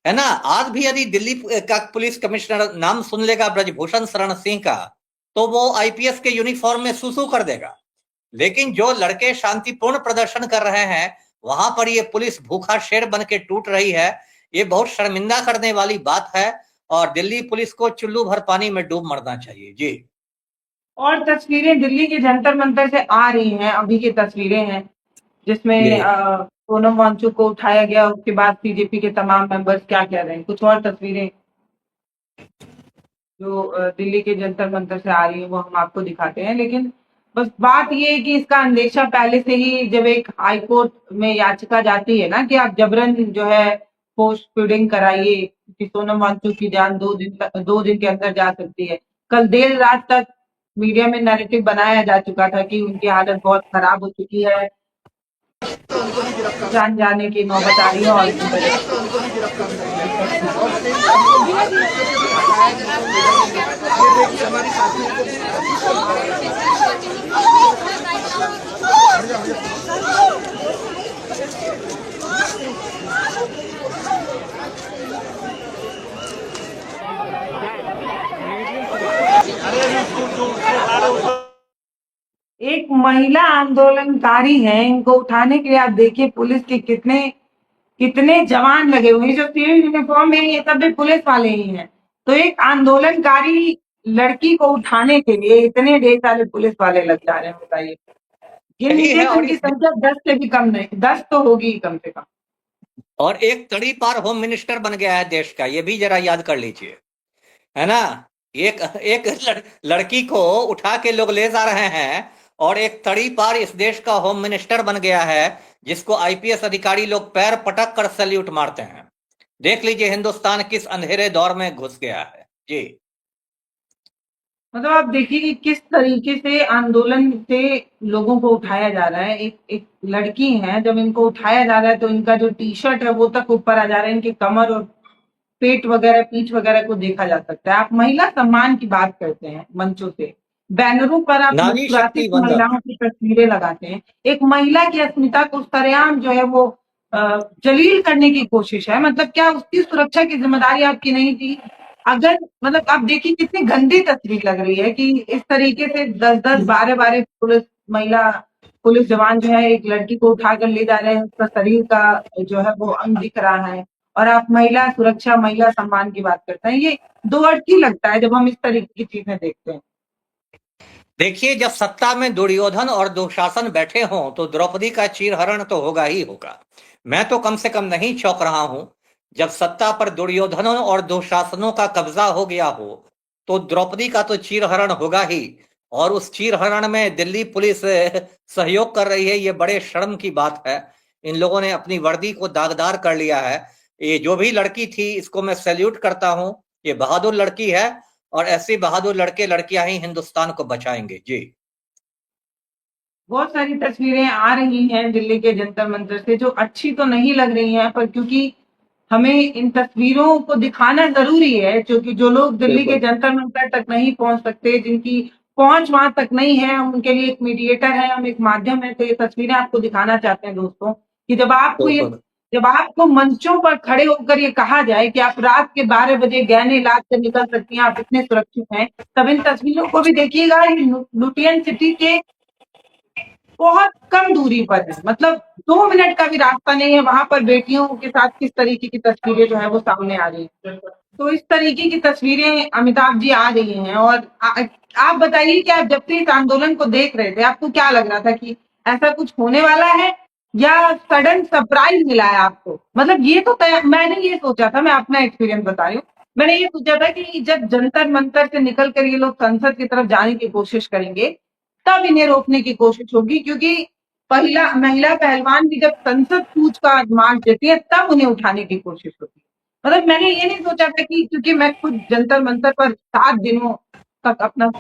है ना। आज भी यदि दिल्ली का पुलिस कमिश्नर नाम सुन लेगा ब्रजभूषण शरण सिंह का, तो वो आईपीएस के यूनिफॉर्म में सुसु कर देगा। लेकिन जो लड़के शांतिपूर्ण प्रदर्शन कर रहे हैं, वहां पर ये पुलिस भूखा शेर बन के टूट रही है। ये बहुत शर्मिंदा करने वाली बात है, और दिल्ली पुलिस को चुल्लू भर पानी में डूब मरना चाहिए जी। और तस्वीरें दिल्ली के जंतर मंतर से आ रही हैं, अभी की तस्वीरें हैं जिसमें सोनम वांगचुक को उठाया गया। उसके बाद बीजेपी के तमाम मेंबर्स क्या कह रहे हैं, कुछ और तस्वीरें जो दिल्ली के जंतर मंतर से आ रही है वो हम आपको दिखाते हैं। लेकिन बस बात ये है कि इसका अंदेशा पहले से ही, जब एक हाईकोर्ट में याचिका जाती है ना कि आप जबरन जो है पोस्ट फीडिंग कराइए कि सोनम वांगचुक की जान 2 दिन के अंदर जा सकती है। कल देर रात तक मीडिया में नैरेटिव बनाया जा चुका था कि उनकी हालत बहुत खराब हो चुकी है, जान जाने की नौबत आ रही है। और एक महिला आंदोलनकारी है, इनको उठाने के लिए आप देखिए पुलिस के कितने जवान लगे हुए हैं। जो सिविल यूनिफॉर्म में ये सब भी पुलिस वाले ही हैं। तो एक आंदोलनकारी लड़की को उठाने के लिए इतने ढेर सारे पुलिस वाले लग जा रहे हैं, बताइए। गिन लीजिए उनकी संख्या 10 से भी कम नहीं, 10 तो होगी कम से कम। और एक तड़ी पार होम मिनिस्टर बन गया है देश का, ये भी जरा याद कर लीजिए, है ना। एक लड़की को उठा के लोग ले जा रहे हैं, और एक तड़ी पार इस देश का होम मिनिस्टर बन गया है, जिसको आईपीएस अधिकारी लोग पैर पटक कर सैल्यूट मारते हैं। देख लीजिए हिंदुस्तान किस अंधेरे दौर में घुस गया है जी। मतलब आप देखिए कि किस तरीके से आंदोलन से लोगों को उठाया जा रहा है। एक लड़की है, जब इनको उठाया जा रहा है तो इनका जो टी शर्ट है वो तक ऊपर आ जा रहा है, इनके कमर और पेट वगैरह, पीठ वगैरह को देखा जा सकता है। आप महिला सम्मान की बात करते हैं मंचों से, बैनरों पर आप मुस्कुराती महिलाओं की तस्वीरें लगाते हैं। एक महिला की अस्मिता को सरेआम जो है वो जलील करने की कोशिश है। मतलब क्या उसकी सुरक्षा की जिम्मेदारी आपकी नहीं थी? अगर मतलब आप देखिए कितनी गंदी तस्वीर लग रही है कि इस तरीके से 10-10, 12-12 पुलिस महिला पुलिस जवान जो है एक लड़की को उठाकर ले जा रहे हैं, उसका शरीर का जो है वो अंग दिख रहा है, और आप महिला सुरक्षा, महिला सम्मान की बात करते हैं। ये दो अर्थी लगता है जब हम इस तरीके की चीजें देखते हैं। देखिए, जब सत्ता में दुर्योधन और दुशासन बैठे हों तो द्रौपदी का चीरहरण तो होगा ही होगा। मैं तो कम से कम नहीं चौंक रहा हूं। जब सत्ता पर दुर्योधनों और दुशासनों का कब्जा हो गया हो तो द्रौपदी का तो चीरहरण होगा ही, और उस चीरहरण में दिल्ली पुलिस सहयोग कर रही है, ये बड़े शर्म की बात है। इन लोगों ने अपनी वर्दी को दागदार कर लिया है। ये जो भी लड़की थी, इसको मैं सैल्यूट करता हूं। ये बहादुर लड़की है, और ऐसे बहादुर लड़के लड़कियां ही हिंदुस्तान को बचाएंगे। जी। बहुत सारी तस्वीरें आ रही हैं दिल्ली के जंतर मंतर से जो अच्छी तो नहीं लग रही हैं, पर क्योंकि हमें इन तस्वीरों को दिखाना जरूरी है, क्योंकि जो लोग दिल्ली के जंतर मंतर तक नहीं पहुंच सकते, जिनकी पहुंच वहां तक नहीं है, हम उनके लिए एक मीडिएटर है, हम एक माध्यम है। तो ये तस्वीरें आपको दिखाना चाहते हैं दोस्तों, कि जब आपको मंचों पर खड़े होकर ये कहा जाए कि आप रात के 12 बजे गहने लाद कर निकल सकती हैं, आप इतने सुरक्षित हैं, तब इन तस्वीरों को भी देखिएगा। लुटियन सिटी के बहुत कम दूरी पर है, मतलब 2 मिनट का भी रास्ता नहीं है, वहां पर बेटियों के साथ किस तरीके की तस्वीरें जो है वो सामने आ रही है। तो इस तरीके की तस्वीरें अमिताभ जी आ रही हैं। और आप बताइए कि आप जब से इस आंदोलन को देख रहे थे, आपको क्या लग रहा था कि ऐसा कुछ होने वाला है, या सडन सरप्राइज मिला है आपको? मतलब ये तो मैंने ये सोचा था, मैं अपना एक्सपीरियंस बता रही हूँ, मैंने ये सोचा था कि जब जंतर मंतर से निकल कर ये लोग संसद की तरफ जाने की कोशिश करेंगे, तब इन्हें रोकने की कोशिश होगी, क्योंकि महिला पहलवान भी जब संसद कूच का मार्च देती है, तब उन्हें उठाने की कोशिश होती है। मतलब मैंने ये नहीं सोचा था कि, क्योंकि मैं खुद जंतर मंतर पर 7 दिनों तक अपना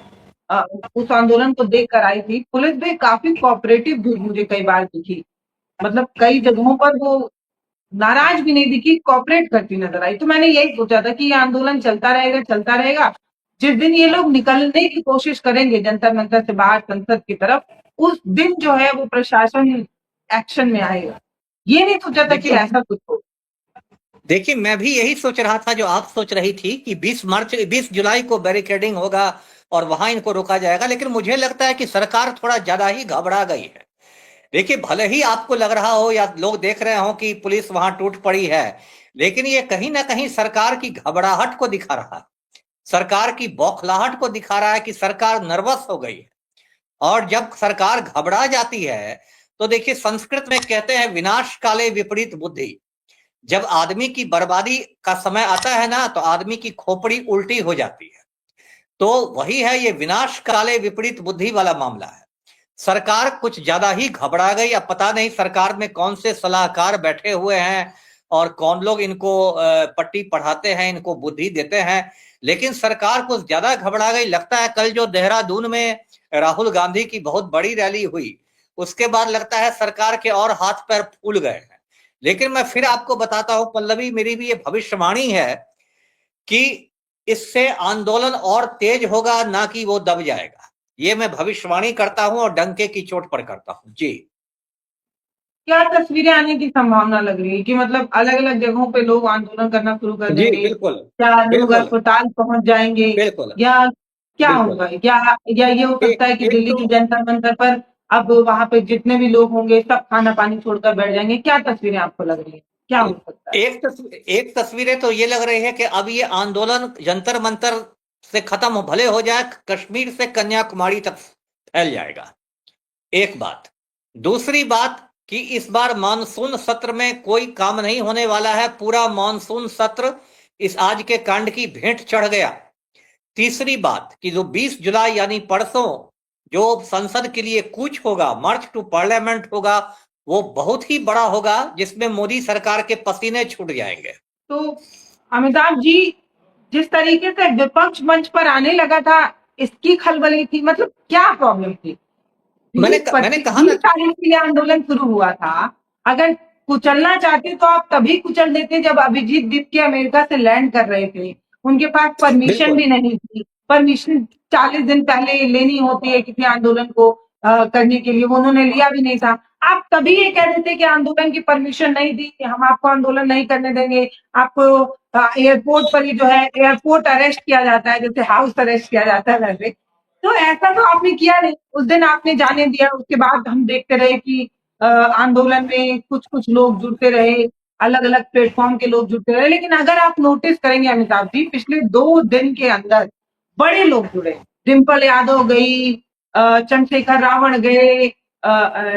उस आंदोलन को देख कर आई थी। पुलिस भी काफी कोऑपरेटिव भी मुझे कई बार दिखी, मतलब कई जगहों पर वो नाराज भी नहीं दिखी, कोऑपरेट करती नजर आई। तो मैंने यही सोचा था कि ये आंदोलन चलता रहेगा, चलता रहेगा। जिस दिन ये लोग निकलने की कोशिश करेंगे जंतर मंतर से बाहर संसद की तरफ, उस दिन जो है वो प्रशासन एक्शन में आएगा। ये नहीं सोचा था कि ऐसा कुछ हो। देखिए, मैं भी यही सोच रहा था जो आप सोच रही थी कि 20 जुलाई को बैरिकेडिंग होगा और वहां इनको रोका जाएगा, लेकिन मुझे लगता है कि सरकार थोड़ा ज्यादा ही घबरा गई है। देखिए, भले ही आपको लग रहा हो या लोग देख रहे हो कि पुलिस वहां टूट पड़ी है, लेकिन ये कहीं ना कहीं सरकार की घबराहट को दिखा रहा है, सरकार की बौखलाहट को दिखा रहा है कि सरकार नर्वस हो गई है। और जब सरकार घबरा जाती है तो देखिए, संस्कृत में कहते हैं विनाश काले विपरीत बुद्धि। जब आदमी की बर्बादी का समय आता है ना, तो आदमी की खोपड़ी उल्टी हो जाती है। तो वही है, ये विनाश काले विपरीत बुद्धि वाला मामला है। सरकार कुछ ज्यादा ही घबरा गई। अब पता नहीं सरकार में कौन से सलाहकार बैठे हुए हैं और कौन लोग इनको पट्टी पढ़ाते हैं, इनको बुद्धि देते हैं, लेकिन सरकार कुछ ज्यादा घबरा गई। लगता है कल जो देहरादून में राहुल गांधी की बहुत बड़ी रैली हुई, उसके बाद लगता है सरकार के और हाथ पैर फूल गए हैं। लेकिन मैं फिर आपको बताता हूं पल्लवी, मेरी भी ये भविष्यवाणी है कि इससे आंदोलन और तेज होगा, ना कि वो दब जाएगा। ये मैं भविष्यवाणी करता हूं और डंके की चोट पर करता हूं। जी। क्या तस्वीरें आने की संभावना लग रही है कि मतलब अलग अलग जगहों पे लोग आंदोलन करना शुरू कर जी देंगे, बिल्कुल, क्या लोग बिल्कुल, अस्पताल पहुंच जाएंगे, बिल्कुल, या क्या बिल्कुल। होगा, या ये हो सकता है कि एक दिल्ली तो की जंतर मंतर पर अब वहां पे जितने भी लोग होंगे सब खाना पानी छोड़कर बैठ जाएंगे? क्या तस्वीरें आपको लग रही है, क्या हो सकता है? एक तस्वीरें तो ये लग रही है कि अब ये आंदोलन जंतर मंतर से खत्म हो, भले हो जाए, कश्मीर से कन्याकुमारी तक फैल जाएगा। एक बात। दूसरी बात कि इस बार मानसून सत्र में कोई काम नहीं होने वाला है। पूरा मानसून सत्र इस आज के कांड की भेंट चढ़ गया। तीसरी बात कि जो 20 जुलाई यानी परसों जो संसद के लिए कूच होगा, मार्च टू पार्लियामेंट होगा, वो बहुत ही बड़ा होगा, जिसमें मोदी सरकार के पसीने छूट जाएंगे। तो अमिताभ जी, जिस तरीके से विपक्ष मंच पर आने लगा था, इसकी खलबली थी, मतलब क्या प्रॉब्लम थी? मैंने कहा ना, 20 तारीख के लिए आंदोलन शुरू हुआ था। अगर कुचलना चाहते तो आप तभी कुचल देते जब अभिजीत दीप के अमेरिका से लैंड कर रहे थे। उनके पास परमिशन भी नहीं थी। परमिशन 40 दिन पहले लेनी होती है किसी आंदोलन को करने के लिए, वो उन्होंने लिया भी नहीं था। आप तभी ये कह देते कि आंदोलन की परमिशन नहीं दी, हम आपको आंदोलन नहीं करने देंगे, आपको एयरपोर्ट पर ही जो है एयरपोर्ट अरेस्ट किया जाता है, जैसे हाउस अरेस्ट किया जाता है वैसे। तो ऐसा तो आपने किया नहीं, उस दिन आपने जाने दिया, उसके बाद हम देखते रहे कि आंदोलन में कुछ कुछ लोग जुड़ते रहे, अलग अलग प्लेटफॉर्म के लोग जुड़ते रहे, लेकिन अगर आप नोटिस करेंगे अमिताभ जी, पिछले 2 दिन के अंदर बड़े लोग जुड़े। डिम्पल यादव गई, चंद्रशेखर रावण गए,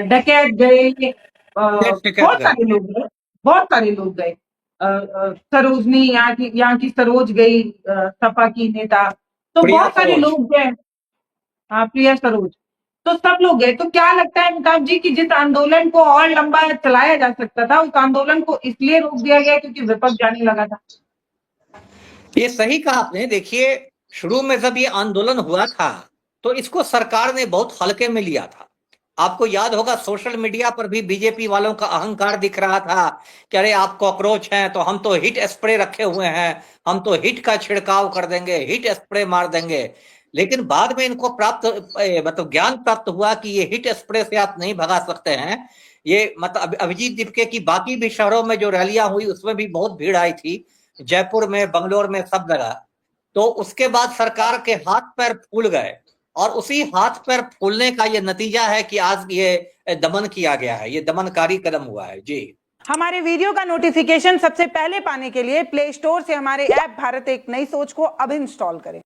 डकैत गए, बहुत सारे लोग गए, बहुत सारे लोग गए। सरोजनी यहाँ की सरोज गई, सपा की नेता, तो प्रिया बहुत सारे सरोज। लोग गए। हाँ, प्रिया सरोज, तो सब लोग गए। तो क्या लगता है अमिताभ जी कि जिस आंदोलन को और लंबा चलाया जा सकता था, उस आंदोलन को इसलिए रोक दिया गया क्योंकि विपक्ष जाने लगा था? ये सही कहा आपने। देखिए, शुरू में जब ये आंदोलन हुआ था तो इसको सरकार ने बहुत हल्के में लिया था। आपको याद होगा, सोशल मीडिया पर भी बीजेपी वालों का अहंकार दिख रहा था कि अरे आप कॉकरोच हैं तो हम तो हिट स्प्रे रखे हुए हैं, हम तो हिट का छिड़काव कर देंगे, हिट स्प्रे मार देंगे। लेकिन बाद में इनको मतलब ज्ञान प्राप्त हुआ कि ये हिट स्प्रे से आप नहीं भगा सकते हैं। ये मतलब अभिजीत दीपके की बाकी भी शहरों में जो रैलियां हुई उसमें भी बहुत भीड़ आई थी, जयपुर में, बंगलोर में, सब जगह। तो उसके बाद सरकार के हाथ पैर फूल गए और उसी हाथ पैर फूलने का ये नतीजा है कि आज ये दमन किया गया है, ये दमनकारी कदम हुआ है। जी, हमारे वीडियो का नोटिफिकेशन सबसे पहले पाने के लिए प्ले स्टोर से हमारे ऐप भारत एक नई सोच को अब इंस्टॉल करें।